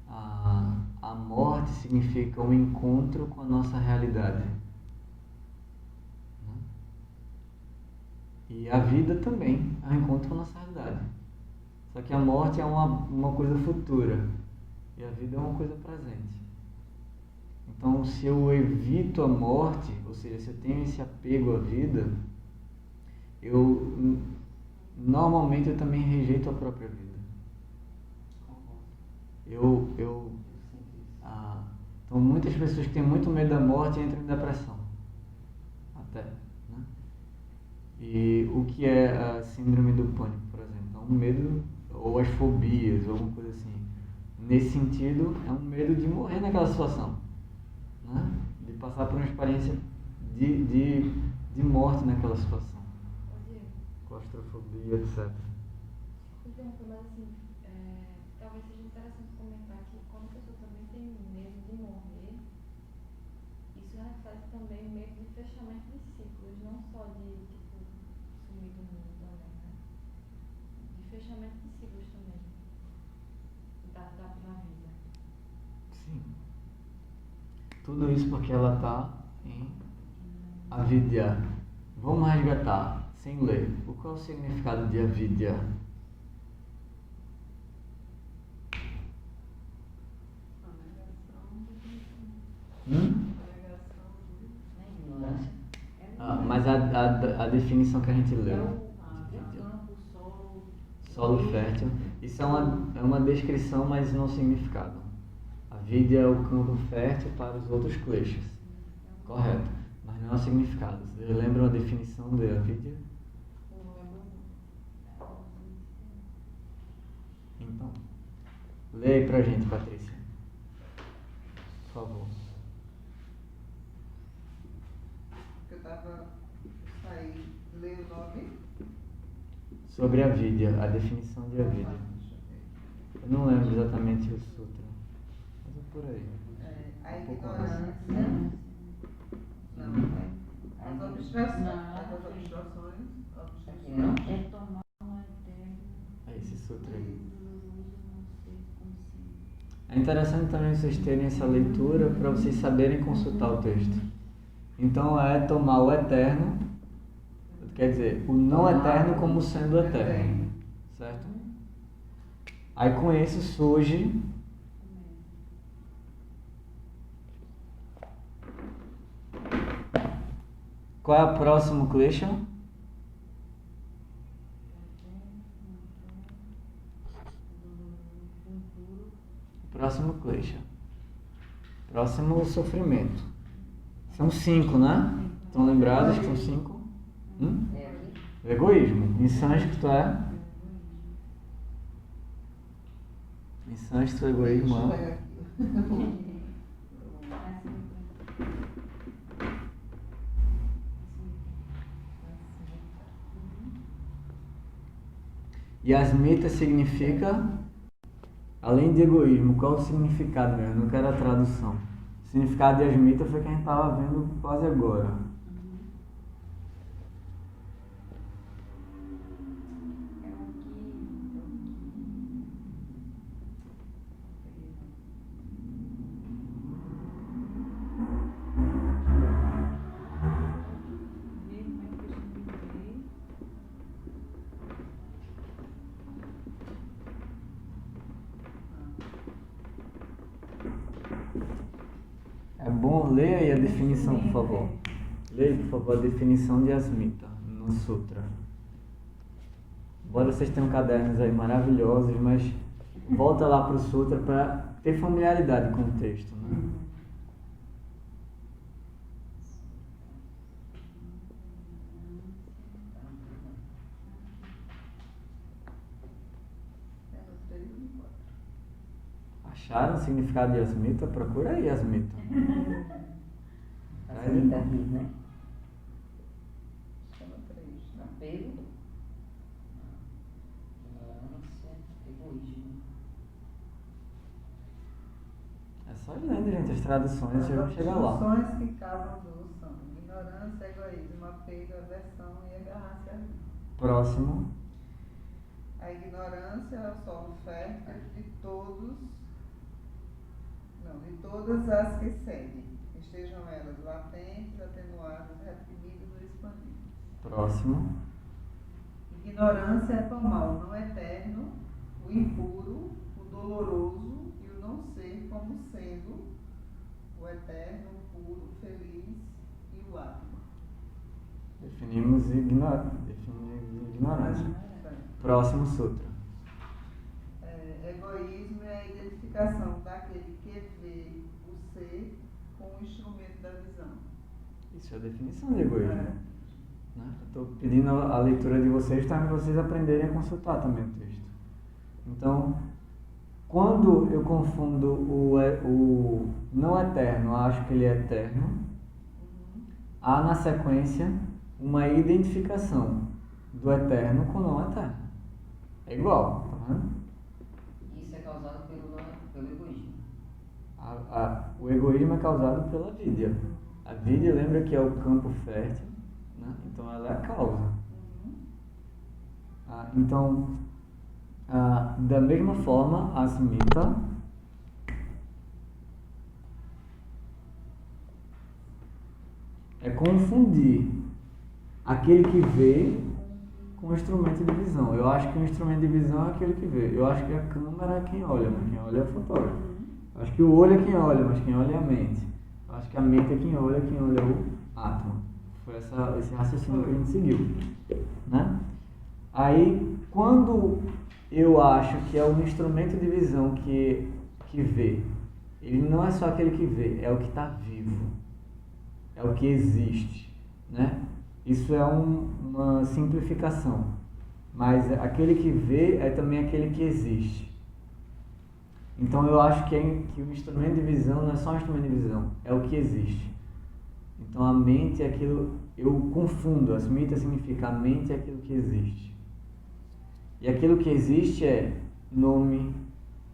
S1: a morte significa um encontro com a nossa realidade. Né? E a vida também é um encontro com a nossa realidade. Só que a morte é uma coisa futura e a vida é uma coisa presente. Então, se eu evito a morte, ou seja, se eu tenho esse apego à vida, normalmente eu também rejeito a própria vida. Então, muitas pessoas que têm muito medo da morte entram em depressão. Até, né? E o que é a síndrome do pânico, por exemplo? É um medo, ou as fobias, ou alguma coisa assim. Nesse sentido, é um medo de morrer naquela situação, né? De passar por uma experiência de morte naquela situação. Claustrofobia, etc.
S5: Então, mas assim, talvez seja interessante comentar que quando a pessoa também tem medo de morrer, isso reflete também medo de fechamento de ciclos, não só de sumir do mundo também, né? De fechamento de ciclos também da vida.
S1: Sim. Tudo isso porque ela está em avidya. Vamos resgatar, sem ler. Qual é o significado de avidya? Mas a definição que a gente leu. Solo fértil. Isso é uma descrição, mas não significado. A vidya é o campo fértil para os outros kleshas. Correto. Mas não é o significado. Vocês lembram a definição de avidya? Então, leia aí pra gente, Patrícia. Por favor.
S2: Eu estava aí, leio o nome.
S1: Sobre a vidya, a definição de avidya. Eu não lembro exatamente o sutra, mas é por aí.
S2: A
S1: Um pouco
S2: ignorância. Não. As obstruções.
S3: É tomar um eterno.
S1: É esse sutra aí. É interessante também vocês terem essa leitura para vocês saberem consultar o texto. Então é tomar o eterno, quer dizer, o não eterno como sendo eterno, certo? Aí com isso surge qual é o próximo klesha? Próximo klesha. Próximo sofrimento. São 5, né? Estão lembrados que são 5? Egoísmo. Em sânscrito é? Em sânscrito, egoísmo é? E asmita significa, além de egoísmo, qual o significado mesmo? Não quero a tradução. O significado de asmita foi que a gente estava vendo quase agora. É bom, leia aí a definição, por favor. Leia, por favor, a definição de asmita no sutra. Embora vocês tenham cadernos aí maravilhosos, mas volta lá para o sutra para ter familiaridade com o texto, né? Acharam o significado de asmita? Procura aí asmita.
S4: Asmita aqui, né?
S2: Chama 3.
S4: Apego, ignorância, egoísmo.
S1: É só ir lendo, gente, as traduções, vocês vão chegar lá.
S2: As obstruções que causam dor são ignorância, egoísmo, apego, aversão e agarrar-se.
S1: Próximo.
S2: A ignorância é o solo fértil de todas as que seguem, estejam elas latentes, atenuadas, reprimidas ou expandidas.
S1: Próximo.
S2: Ignorância é tomar o não eterno impuro, o doloroso e o não ser como sendo o eterno, o puro, o feliz e o Atma.
S1: Definimos ignorância. Próximo sutra.
S2: Egoísmo é a identificação daquele que vê o ser com o instrumento da visão.
S1: Isso é a definição de egoísmo. Né? Estou pedindo a leitura de vocês para vocês aprenderem a consultar também o texto. Então, quando eu confundo o não eterno, acho que ele é eterno, há na sequência uma identificação do eterno com o não eterno. É igual, tá vendo?
S4: Isso é causado pelo egoísmo.
S1: O egoísmo é causado pela vidya. A vidya, lembra que é o campo fértil, né? Então ela é a causa. Então, da mesma forma, a smita é confundir aquele que vê com o instrumento de visão. Eu acho que o instrumento de visão é aquele que vê. Eu acho que a câmera é quem olha, mas quem olha é o fotógrafo. Eu acho que o olho é quem olha, mas quem olha é a mente. Eu acho que a mente é quem olha é o Atma. Foi esse raciocínio que a gente seguiu. Né? Aí, quando eu acho que é o instrumento de visão que vê, ele não é só aquele que vê, é o que está vivo. É o que existe. Né? Isso é uma simplificação, mas aquele que vê é também aquele que existe. Então eu acho que o instrumento de visão não é só um instrumento de visão, é o que existe. Então a mente é aquilo, eu confundo, a smita significa a mente é aquilo que existe. E aquilo que existe é nome,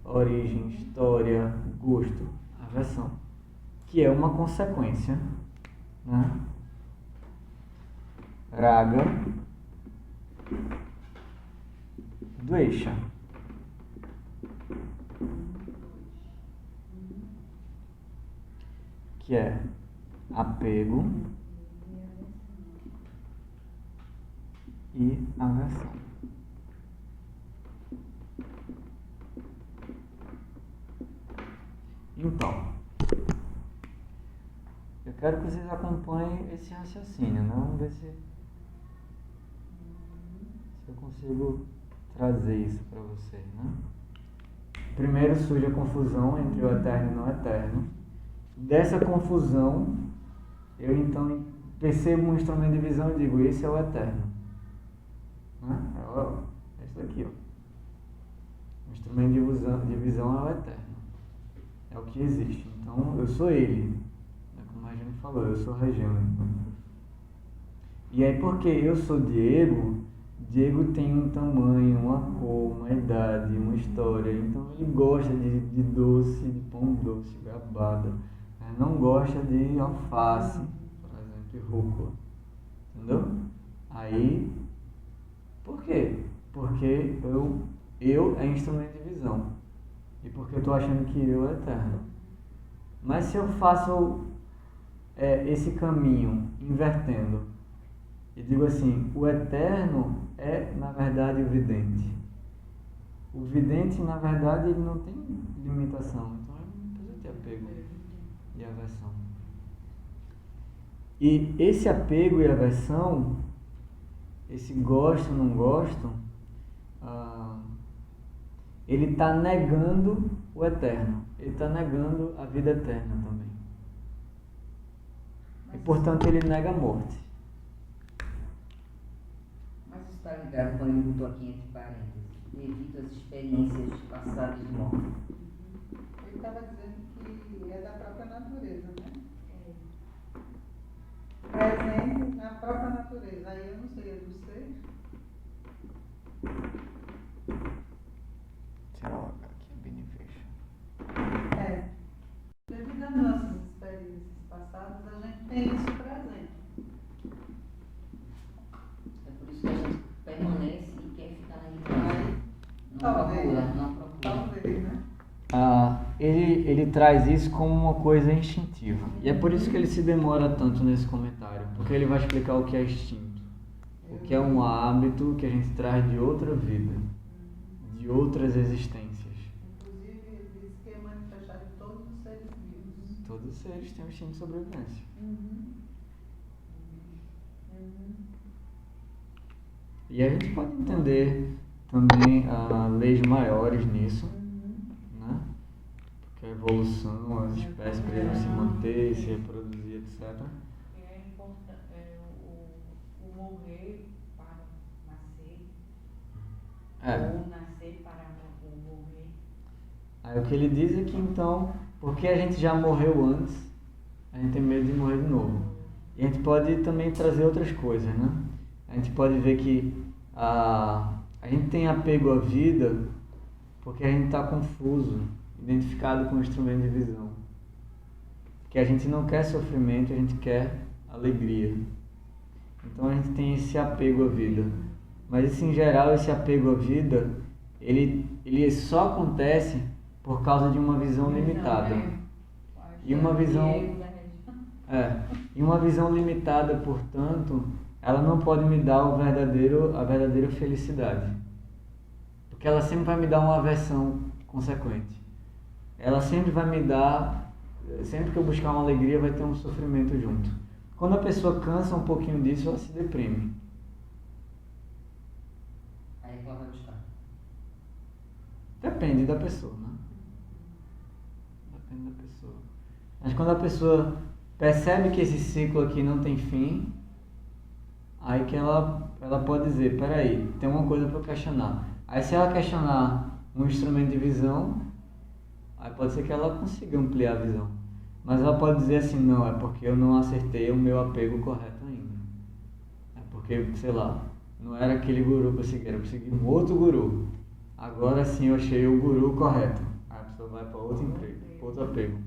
S1: origem, história, gosto, aversão, que é uma consequência, né? Raga, dvesha. Que é apego e aversão. Então, eu quero que vocês acompanhem esse raciocínio, né? Vamos ver se eu consigo trazer isso para vocês, né? Primeiro surge a confusão entre o eterno e o não eterno. Dessa confusão, eu então percebo um instrumento de visão e digo, esse é o eterno. Né? É isso daqui, ó. O instrumento de visão é o eterno. É o que existe. Então, eu sou ele. Como a gente falou, eu sou Regina. E aí, porque eu sou Diego tem um tamanho, uma cor, uma idade, uma história. Então, ele gosta de doce, de pão doce, goiabada. Não gosta de alface, por exemplo, e rúcula. Entendeu? Aí, por quê? Porque eu é instrumento de visão. E porque eu estou achando que eu é eterno. Mas se eu faço esse caminho invertendo e digo assim, o eterno é na verdade o vidente. O vidente na verdade ele não tem limitação, então ele não precisa ter apego e aversão. E esse apego e aversão, esse gosto não gosto, ele está negando o eterno, ele está negando a vida eterna também. E portanto ele nega a morte.
S4: Mas isso está ligado quando ele botou aqui entre parênteses, devido às experiências passadas de morte.
S2: Ele estava dizendo que é da própria natureza, né? Presente na própria natureza. Aí eu não sei, é do ser? Devido às nossas experiências passadas, a gente tem isso presente.
S4: É por isso que a gente permanece e quer ficar na ignorância. Não procura.
S2: Talvez, né?
S1: Ele traz isso como uma coisa instintiva. E é por isso que ele se demora tanto nesse comentário. Porque ele vai explicar o que é instinto. O que é um hábito que a gente traz de outra vida. de outras existências.
S2: Inclusive, ele diz que é manifestado em todos os seres vivos.
S1: Todos os seres têm um instinto de sobrevivência. E a gente pode entender também leis maiores nisso, né? Porque a evolução, as espécies precisam se manter, se reproduzir, etc.
S3: É importante o morrer para nascer, ou nascer para o morrer.
S1: Aí o que ele diz é que então, porque a gente já morreu antes, a gente tem medo de morrer de novo. E a gente pode também trazer outras coisas, né? A gente pode ver que a gente tem apego à vida porque a gente está confuso, identificado com o instrumento de visão. Porque a gente não quer sofrimento, a gente quer alegria. Então a gente tem esse apego à vida. Mas em geral, esse apego à vida, ele só acontece por causa de uma visão limitada. E uma visão limitada, portanto, ela não pode me dar a verdadeira felicidade. Porque ela sempre vai me dar uma aversão consequente. Ela sempre vai me dar, sempre que eu buscar uma alegria, vai ter um sofrimento junto. Quando a pessoa cansa um pouquinho disso, ela se deprime.
S4: Aí é que ela vai buscar.
S1: Depende da pessoa, né? Depende da pessoa. Mas quando a pessoa percebe que esse ciclo aqui não tem fim, aí que ela pode dizer, peraí, tem uma coisa para eu questionar. Aí se ela questionar um instrumento de visão, aí pode ser que ela consiga ampliar a visão. Mas ela pode dizer assim, não, é porque eu não acertei o meu apego correto ainda. É porque, sei lá, não era aquele guru que eu segui, eu segui um outro guru. Agora sim eu achei o guru correto. Aí a pessoa vai para outro emprego, outro apego.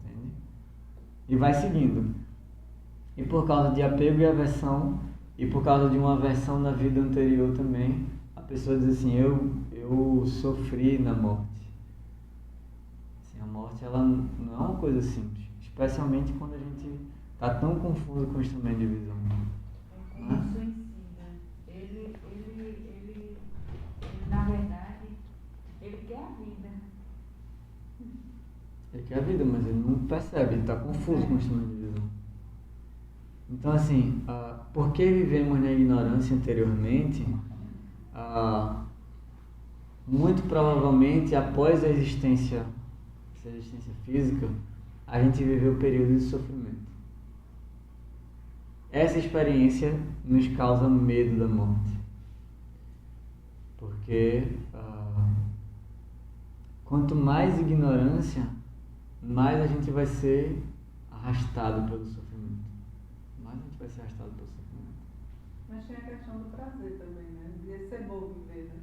S1: Entende? E vai seguindo. E por causa de apego e aversão, e por causa de uma aversão na vida anterior também, a pessoa diz assim, eu sofri na morte. Assim, a morte ela não é uma coisa simples, especialmente quando a gente está tão confuso com o instrumento de visão.
S3: Isso em si, né? Ele, na verdade, ele quer a vida.
S1: Ele quer a vida, mas ele não percebe, ele está confuso com o instrumento de visão. Então, assim, porque vivemos na ignorância anteriormente, muito provavelmente, após essa existência física, a gente viveu períodos de sofrimento. Essa experiência nos causa medo da morte. Porque quanto mais ignorância, mais a gente vai ser arrastado pelo sofrimento. Mais a gente vai ser arrastado pelo sofrimento.
S2: Mas tem a questão do prazer também, né? De ser bom viver, né?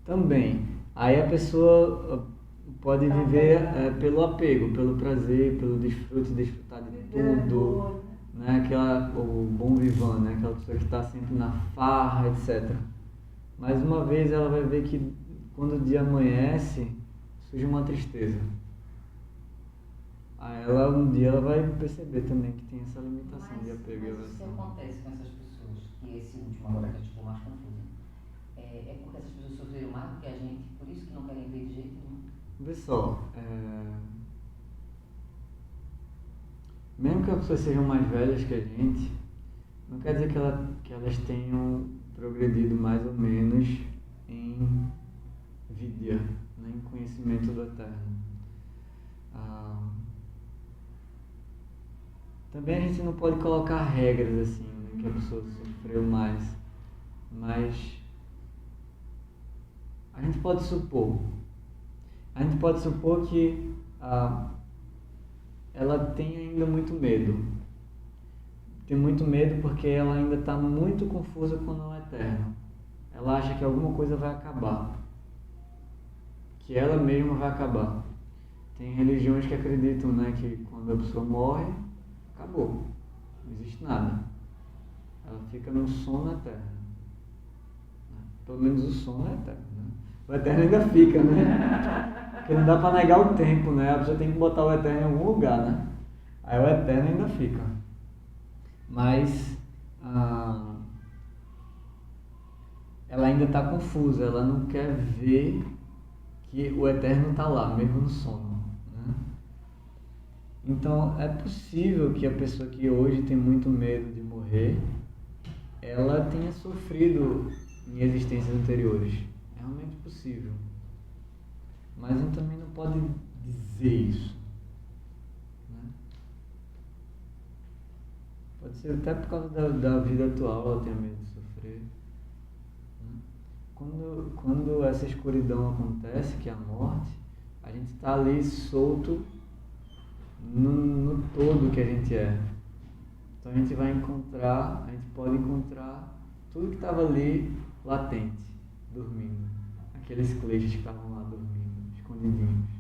S1: Também. Aí a pessoa pode viver pelo apego, pelo prazer, pelo desfrute, desfrutar de tudo, né? O bom vivant, né? Aquela pessoa que está sempre na farra, etc. Mas uma vez ela vai ver que quando o dia amanhece, surge uma tristeza. Aí um dia ela vai perceber também que tem essa limitação de apego e
S4: aversão. Mas o que acontece com essas pessoas, que esse último agora que a gente ficou mais confuso, é porque essas pessoas sofreram mais do que a gente, por isso que não querem ver de jeito nenhum?
S1: Vê só, mesmo que as pessoas sejam mais velhas que a gente, não quer dizer que elas tenham progredido mais ou menos em vidya, né, em conhecimento do eterno. Também a gente não pode colocar regras assim, né, que a pessoa sofreu mais, mas a gente pode supor que ela tem ainda muito medo. Tem muito medo porque ela ainda está muito confusa com o não eterno. Ela acha que alguma coisa vai acabar, que ela mesma vai acabar. Tem religiões que acreditam, né, que quando a pessoa morre, acabou, não existe nada. Ela fica no sono eterno. Pelo menos o sono é eterno, né? O eterno ainda fica, né? Porque não dá para negar o tempo, né? A pessoa tem que botar o eterno em algum lugar, né? Aí o eterno ainda fica. Mas ela ainda está confusa, ela não quer ver que o eterno está lá, mesmo no sono, né? Então, é possível que a pessoa que hoje tem muito medo de morrer, ela tenha sofrido em existências anteriores. É realmente possível. Mas a gente também não pode dizer isso, né? Pode ser até por causa da vida atual ela tenha medo de sofrer, né? Quando essa escuridão acontece, que é a morte, a gente está ali solto no todo que a gente é. Então a gente pode encontrar tudo que estava ali latente, dormindo. Aqueles kleshas que estavam lá dormindo, escondidinhos.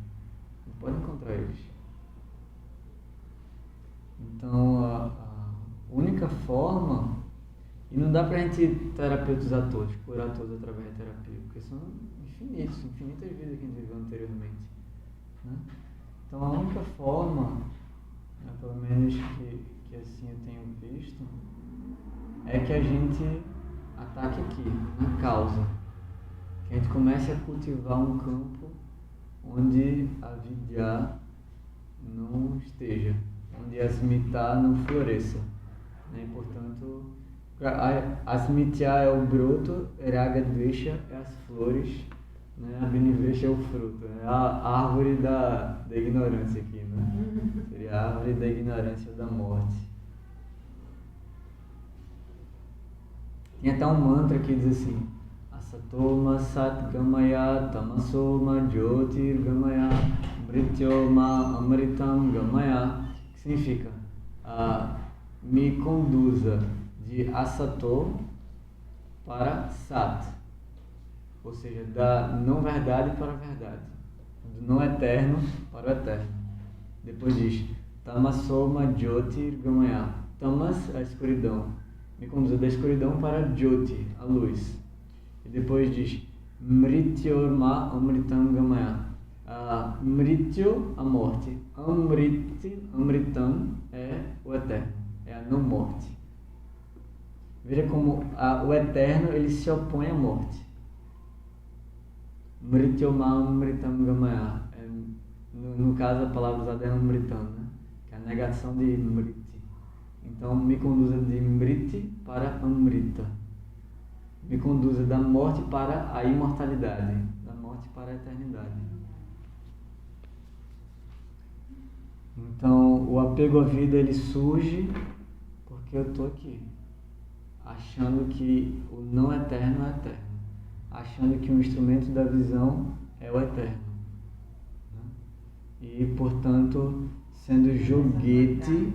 S1: A gente pode encontrar eles. Então a única forma, e não dá pra gente terapeutizar todos, curar todos através da terapia, porque são infinitas vidas que a gente viveu anteriormente, né? Então a única forma, né, pelo menos que assim eu tenho visto, é que a gente ataque aqui, na causa. Que a gente comece a cultivar um campo onde a vidya não esteja, onde a smita não floresça, né? E, portanto, a smita é o broto, raga dvesha é as flores, né? A binivesha é o fruto, é a árvore da ignorância aqui, né? Seria a árvore da ignorância da morte. Tem até um mantra que diz assim: Asatoma Satgamaya Tamasoma Jyotirgamaya Mrityoma Amritam Gamaya, que significa me conduza de Asato para Sat, ou seja, da não verdade para a verdade, do não eterno para o eterno. Depois diz Tamasoma Jyotirgamaya, Tamas, a escuridão, me conduza da escuridão para Jyoti, a luz. E depois diz Mrityorma Amritam Gamaya, Mrityo, a morte, Amritam é o eterno, é a não morte. Veja como o eterno ele se opõe à morte. Mrityoma Amritam Gamaya, no caso a palavra usada é Amritam, né? Que é a negação de Mriti. Então me conduza de Mriti para Amrita. Me conduza da morte para a imortalidade, da morte para a eternidade. Então, o apego à vida ele surge porque eu estou aqui, achando que o não eterno é eterno, achando que o instrumento da visão é o eterno, né? E, portanto, sendo joguete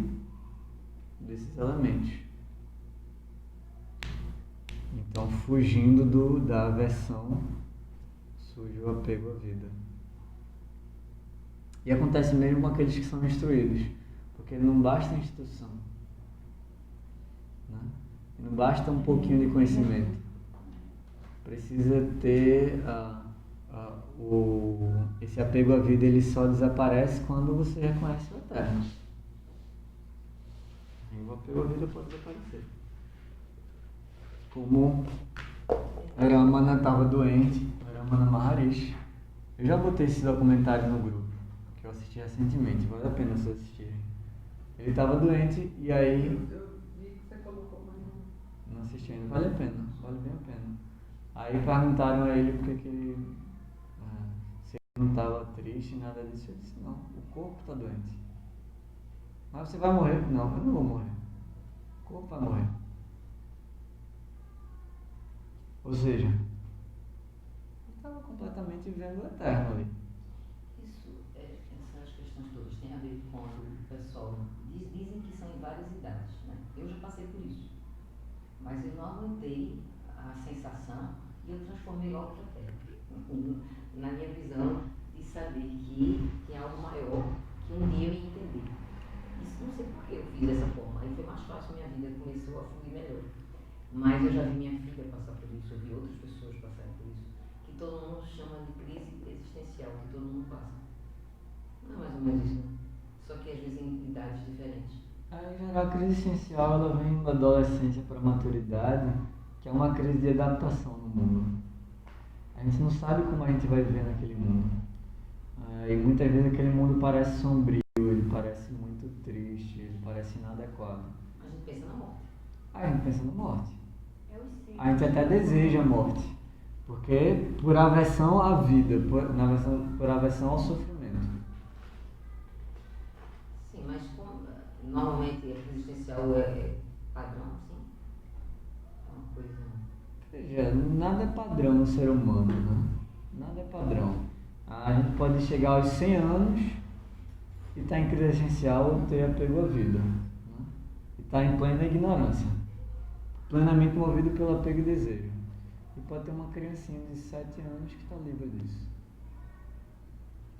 S1: desses elementos. Então, fugindo da aversão, surge o apego à vida. E acontece mesmo com aqueles que são instruídos, porque não basta a instrução, né? Não basta um pouquinho de conhecimento. Precisa ter esse apego à vida, ele só desaparece quando você reconhece o eterno. E o apego à vida pode desaparecer. Como Ramana estava doente, Ramana Maharishi. Eu já botei esse documentário no grupo, que eu assisti recentemente, vale a pena vocês assistirem. Ele estava doente e aí...
S2: Eu vi que você colocou, mas
S1: não assisti ainda, vale a pena, vale bem a pena. Aí perguntaram a ele porque que ele, se ele não estava triste, nada disso. Eu disse, não, o corpo está doente. Mas você vai morrer? Não, eu não vou morrer. O corpo vai morrer. Ou seja, ele estava completamente vivendo o eterno ali.
S4: Essas questões todas têm a ver com o pessoal dizem que são em várias idades, né? Eu já passei por isso, mas eu não aguentei a sensação e eu transformei logo para a terra, na minha visão de saber que tem algo maior que um dia eu ia entender. Isso não sei por que eu fiz dessa forma, aí foi mais fácil, minha vida começou a fluir melhor. Mas eu já vi minha filha passar por isso, eu vi outras pessoas passarem por isso, que todo mundo chama de crise existencial, que todo mundo passa. Não é mais ou menos isso, não? Só que às vezes em idades diferentes.
S1: Em geral, a crise essencial ela vem da adolescência para a maturidade, que que é uma crise de adaptação no mundo. A gente não sabe como a gente vai viver naquele mundo. E muitas vezes aquele mundo parece sombrio, ele parece muito triste, ele parece inadequado.
S4: A gente pensa na morte.
S1: A gente pensa na morte.
S3: É o ciclo.
S1: A gente até deseja a morte, porque por aversão à vida, por aversão ao sofrimento.
S4: Sim, mas normalmente a crise existencial é padrão, sim? É uma coisa...
S1: Veja, nada é padrão no ser humano, né? Nada é padrão. A gente pode chegar aos 100 anos e estar em crise existencial ou ter apego à vida, né? E estar em plena ignorância, plenamente movido pelo apego e desejo. E pode ter uma criancinha de 7 anos que está livre disso,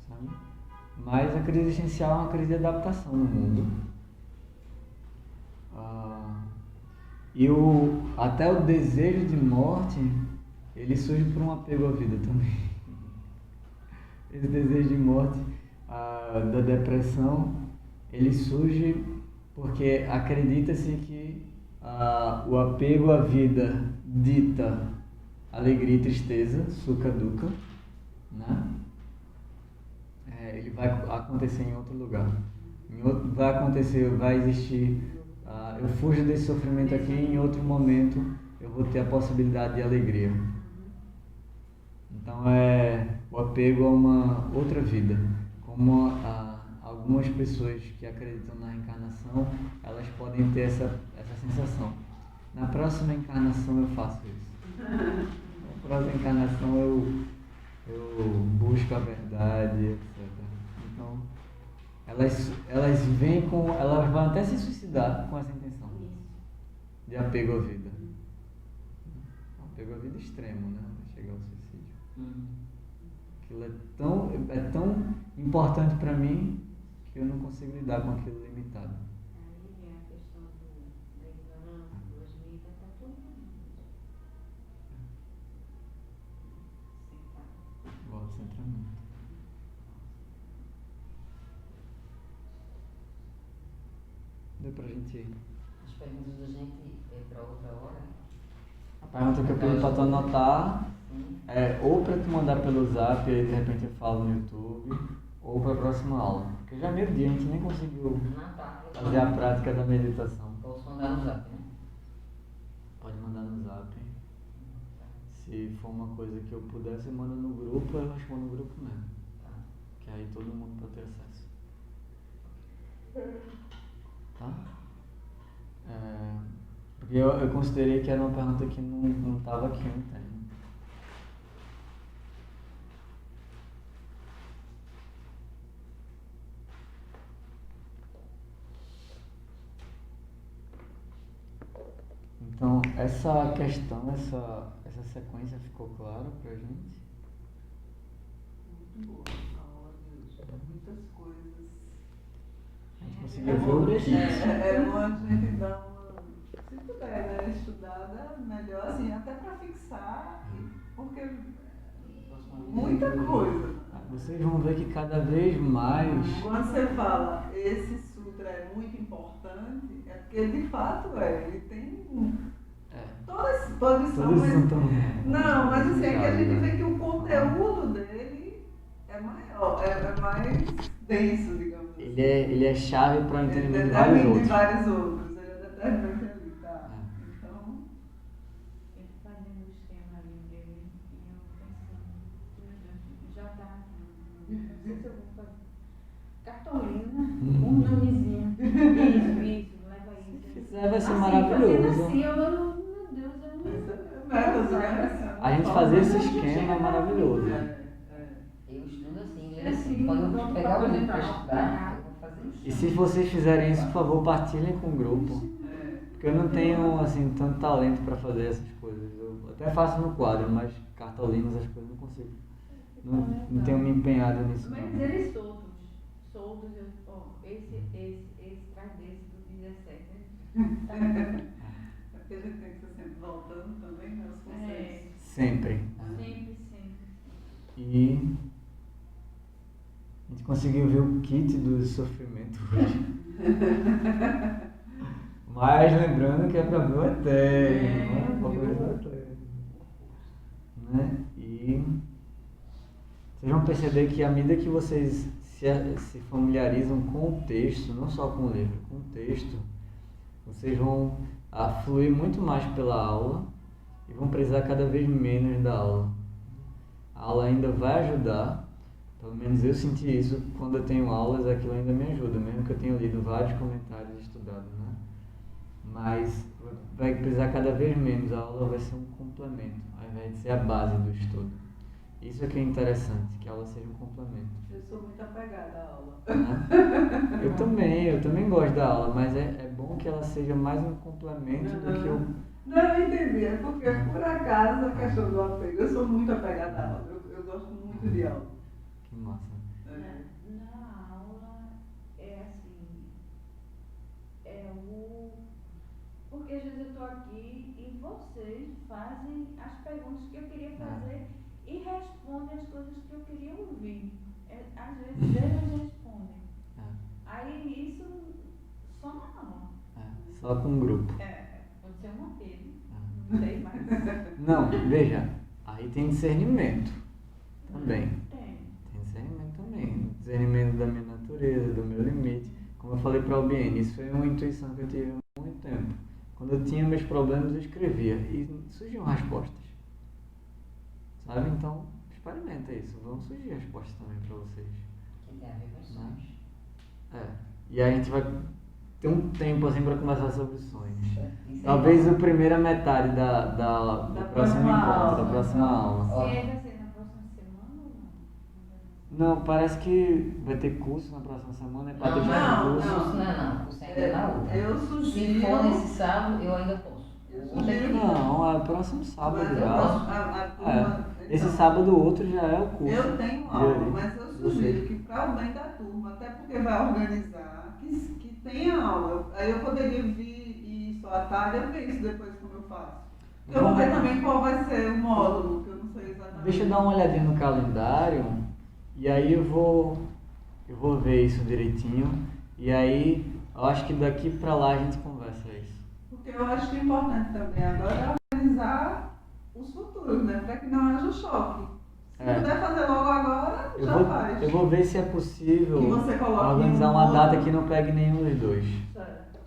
S1: sabe? Mas a crise existencial é uma crise de adaptação no mundo. E até o desejo de morte, ele surge por um apego à vida também. Esse desejo de morte, da depressão, ele surge porque acredita-se que o apego à vida dita alegria e tristeza, sukha dukkha, né? Ele vai acontecer em outro lugar. Vai existir, eu fujo desse sofrimento aqui e em outro momento eu vou ter a possibilidade de alegria. Então o apego a uma outra vida. Como algumas pessoas que acreditam na reencarnação, elas podem ter essa sensação. Na próxima encarnação eu faço isso. Na próxima encarnação eu busco a verdade, etc. Então, elas vão até se suicidar com essa intenção de apego à vida. Apego à vida extremo, né? Chegar ao suicídio. Aquilo é tão importante para mim que eu não consigo lidar com aquilo limitado.
S3: Aí vem a questão da ignorância, do agimento, está tudo
S1: Volta ao centramento. Deu pra gente ir.
S4: As perguntas da gente é para outra hora.
S1: A pergunta que eu pedi pra tu anotar é ou pra tu mandar pelo zap e de repente eu falo no YouTube, ou pra próxima aula. Porque já é meio dia, a gente nem conseguiu fazer a prática da meditação.
S4: Posso mandar no zap, né?
S1: Pode mandar no zap. Se for uma coisa que eu puder, você manda no grupo, eu respondo no grupo mesmo. Que aí todo mundo pode ter acesso. Tá? Porque eu considerei que era uma pergunta que não estava aqui no tema. Então, essa questão, essa sequência ficou clara pra gente?
S2: Muito boa a aula de hoje. Muitas coisas.
S1: A gente conseguiu ver o kit.
S2: É bom a gente dar uma, se puder, né, estudada melhor, assim, até para fixar, porque muita coisa.
S1: Vocês vão ver que cada vez mais...
S2: Quando você fala, esse sutra é muito importante, é porque de fato ele tem... Todos são, mas...
S1: tão...
S2: Não, mas assim, é que a gente vê que o conteúdo dele é maior, é mais denso, digamos assim.
S1: Ele é chave para o
S2: Ele
S1: entendimento de
S2: determina
S1: vários
S2: de
S1: outros.
S2: vários outros, ele é determinante ali, tá? Então...
S3: ele fazendo o esquema ali dele e eu pensando, já tá, não sei se eu vou fazer. Cartolina, um nomezinho. Isso, leva isso.
S1: Se fizer, vai ser
S3: Assim,
S1: maravilhoso.
S3: fazendo assim, meu Deus, eu não...
S1: A gente fazer esse esquema é maravilhoso.
S4: Eu estudo assim, né? Quando eu pegar o livro para estudar, eu vou fazer isso.
S1: E se vocês fizerem isso, por favor, partilhem com o grupo. Porque eu não tenho, assim, tanto talento para fazer essas coisas. Eu até faço no quadro, mas cartolinas, as coisas, não consigo. Não tenho me empenhado nisso.
S3: Mas
S1: Não.
S3: eles soltos, esse traz desse do 17, né?
S2: É porque a gente tem que estar sempre voltando também, né? Os conceitos.
S1: Sempre.
S3: Sempre.
S1: E a gente conseguiu ver o kit do sofrimento hoje. Mas lembrando que é para ver o eterno, né? Pra ver o eterno. Né? E vocês vão perceber que à medida que vocês se familiarizam com o texto, não só com o livro, com o texto, vocês vão fluir muito mais pela aula e vão precisar cada vez menos da aula. A aula ainda vai ajudar, pelo menos eu senti isso quando eu tenho aulas, aquilo ainda me ajuda, mesmo que eu tenha lido vários comentários e estudado, né? Mas vai precisar cada vez menos, a aula vai ser um complemento, ao invés de ser a base do estudo. Isso é que é interessante, que a aula seja um complemento.
S2: Eu sou muito apegada à aula.
S1: Né? Eu também gosto da aula, mas é bom que ela seja mais um complemento do que o...
S2: Não, eu entendi, é porque por acaso a questão do apego, eu sou muito apegada à aula, eu gosto muito de aula.
S1: Que massa.
S3: Na aula é assim, porque às vezes eu estou aqui e vocês fazem as perguntas que eu queria fazer e respondem as coisas que eu queria ouvir. Às vezes eles respondem. Aí isso só na aula.
S1: Só com um grupo.
S3: Pode ser um apelo. Não sei mais.
S1: Não, veja, aí tem discernimento também.
S3: Tem.
S1: Tem discernimento também. Discernimento da minha natureza, do meu limite. Como eu falei para a Albiene, isso foi uma intuição que eu tive há muito tempo. Quando eu tinha meus problemas, eu escrevia e surgiam respostas. Sabe? Então, experimenta isso. Vão surgir respostas também para vocês.
S4: Que tem a ver com os sonhos.
S1: E aí a gente vai ter um tempo assim para conversar sobre sonhos.
S4: Isso
S1: Talvez a primeira metade do próximo encontro, da próxima aula.
S3: Se vai ser na próxima semana ou não?
S1: Não, parece que vai ter curso na próxima semana, é para
S4: Não,
S1: deixar
S2: não,
S1: o curso.
S4: Curso não é não, curso ainda é na outra.
S2: Eu
S4: Se
S2: sugiro.
S4: for nesse sábado, eu ainda posso.
S2: Eu
S4: Outra é que-
S1: Não, é próximo sábado
S2: Mas eu
S1: já.
S2: posso, a turma,
S1: Esse
S2: então,
S1: sábado o outro já é o curso.
S2: Eu tenho aula, mas eu sugiro que para o bem da turma, até porque vai organizar, que tenha aula. Aí eu poderia vir e só à tarde, eu vejo isso depois como eu faço. Eu vou ver também qual vai ser o módulo, que eu não sei exatamente.
S1: Deixa eu dar uma olhadinha no calendário e aí eu vou ver isso direitinho. E aí eu acho que daqui pra lá a gente conversa isso.
S2: Porque eu acho que é importante também agora é organizar os futuros, né? Para que não haja choque. Se puder fazer logo agora, já faz.
S1: Eu vou ver se é possível
S2: Que você coloque
S1: organizar
S2: um
S1: uma data
S2: módulo.
S1: que não pegue nenhum dos dois.
S2: Certo.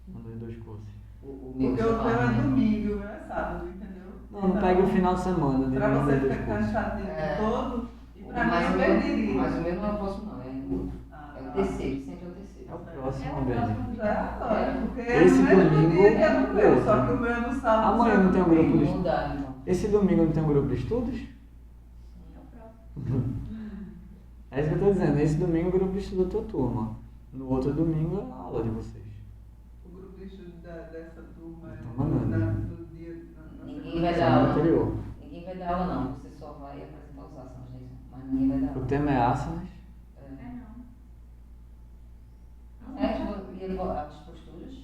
S1: Um dos dois cursos.
S4: O
S2: Porque o
S4: você
S2: teu
S4: fala,
S2: é
S4: né?
S2: domingo, o meu é sábado, entendeu?
S1: Não pegue o final de semana de
S2: Para
S1: nenhum
S2: você
S1: dos dois
S2: ficar
S1: cursos.
S2: chateado
S4: É.
S2: todo, e para mim
S4: Mas
S2: eu
S4: o
S2: perderia.
S4: mas o meu não é o próximo não, é o outro.
S2: Ah,
S4: É o
S2: tá.
S4: terceiro, sempre é o terceiro.
S1: É o próximo,
S3: É o
S1: Beni.
S3: próximo.
S2: Já é agora, porque
S1: Esse
S2: é no mesmo
S1: domingo
S2: dia que é no meu,
S1: outro.
S2: só que o meu é no sábado.
S1: Amanhã não tem um grupo de
S4: Mudar, então.
S1: Esse domingo não tem um grupo de estudos?
S3: É o próximo.
S1: É isso que eu tô dizendo. Esse domingo é o grupo de estudo da tua turma. No outro domingo é a aula de vocês.
S2: O grupo de estudo dessa turma
S1: Tá mandando.
S2: no dia. na
S4: Ninguém
S2: semana.
S4: vai dar
S1: Semana
S4: aula.
S1: anterior.
S4: Ninguém vai dar aula não, você só vai apresentar os asanas, né? Mas ninguém vai dar
S1: O
S4: aula.
S1: tema é asanas.
S3: É não.
S4: As posturas?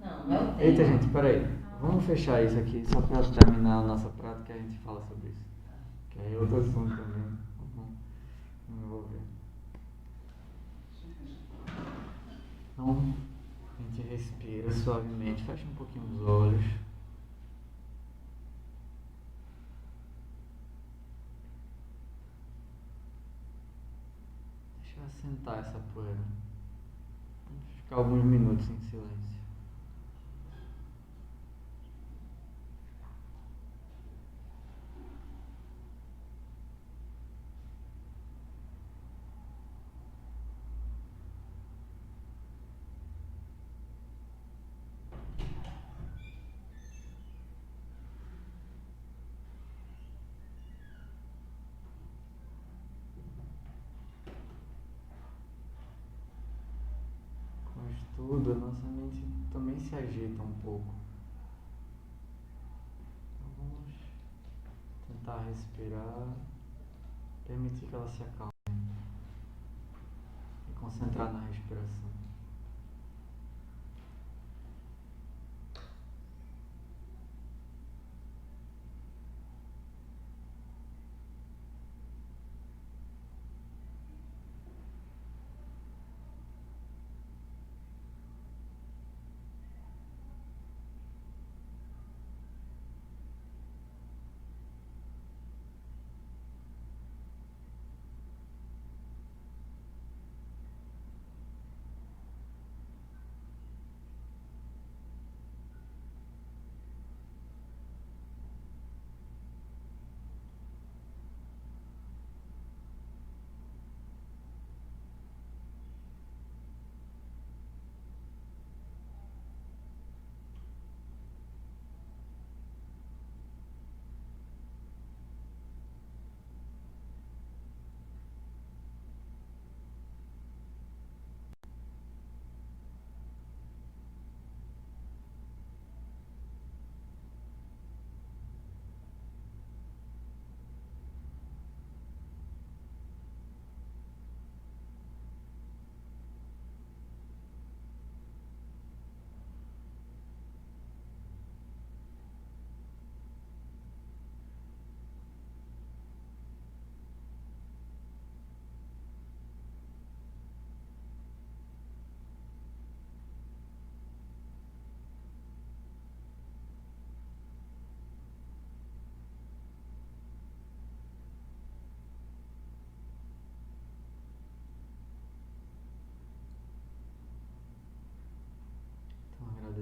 S4: Não, não é o tema.
S1: Eita, gente, peraí. Vamos fechar isso aqui só pra terminar a nossa prática e a gente fala sobre isso. Que aí é outro assunto também. Vamos envolver. Então, a gente respira suavemente, fecha um pouquinho os olhos. Deixa eu assentar essa poeira. Vamos ficar alguns minutos em silêncio. Com o estudo, a nossa mente também se agita um pouco. Então vamos tentar respirar, permitir que ela se acalme e concentrar na respiração.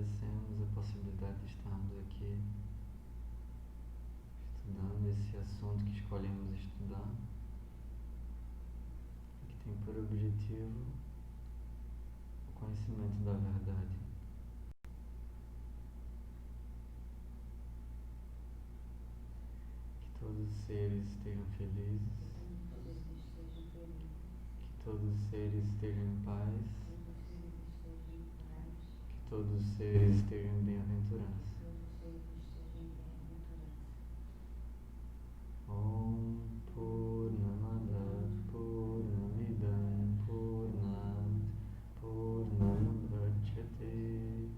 S1: agradecemos a possibilidade de estarmos aqui estudando esse assunto que escolhemos estudar e que tem por objetivo o conhecimento da verdade. Que todos os seres estejam felizes, que todos os seres estejam em paz, que todos os seres estejam em bem-aventurança. Om Purnamada Purnamidam Purnat Purnamudachyate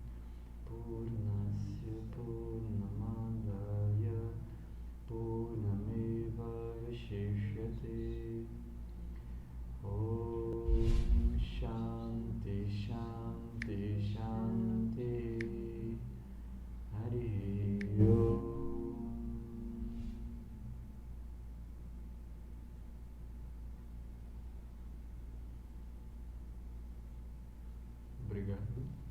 S1: Purnasya Purnamadaya Purnameva Vashishyate. Om Shanti Shanti Shanti. Hari Om. Obrigado.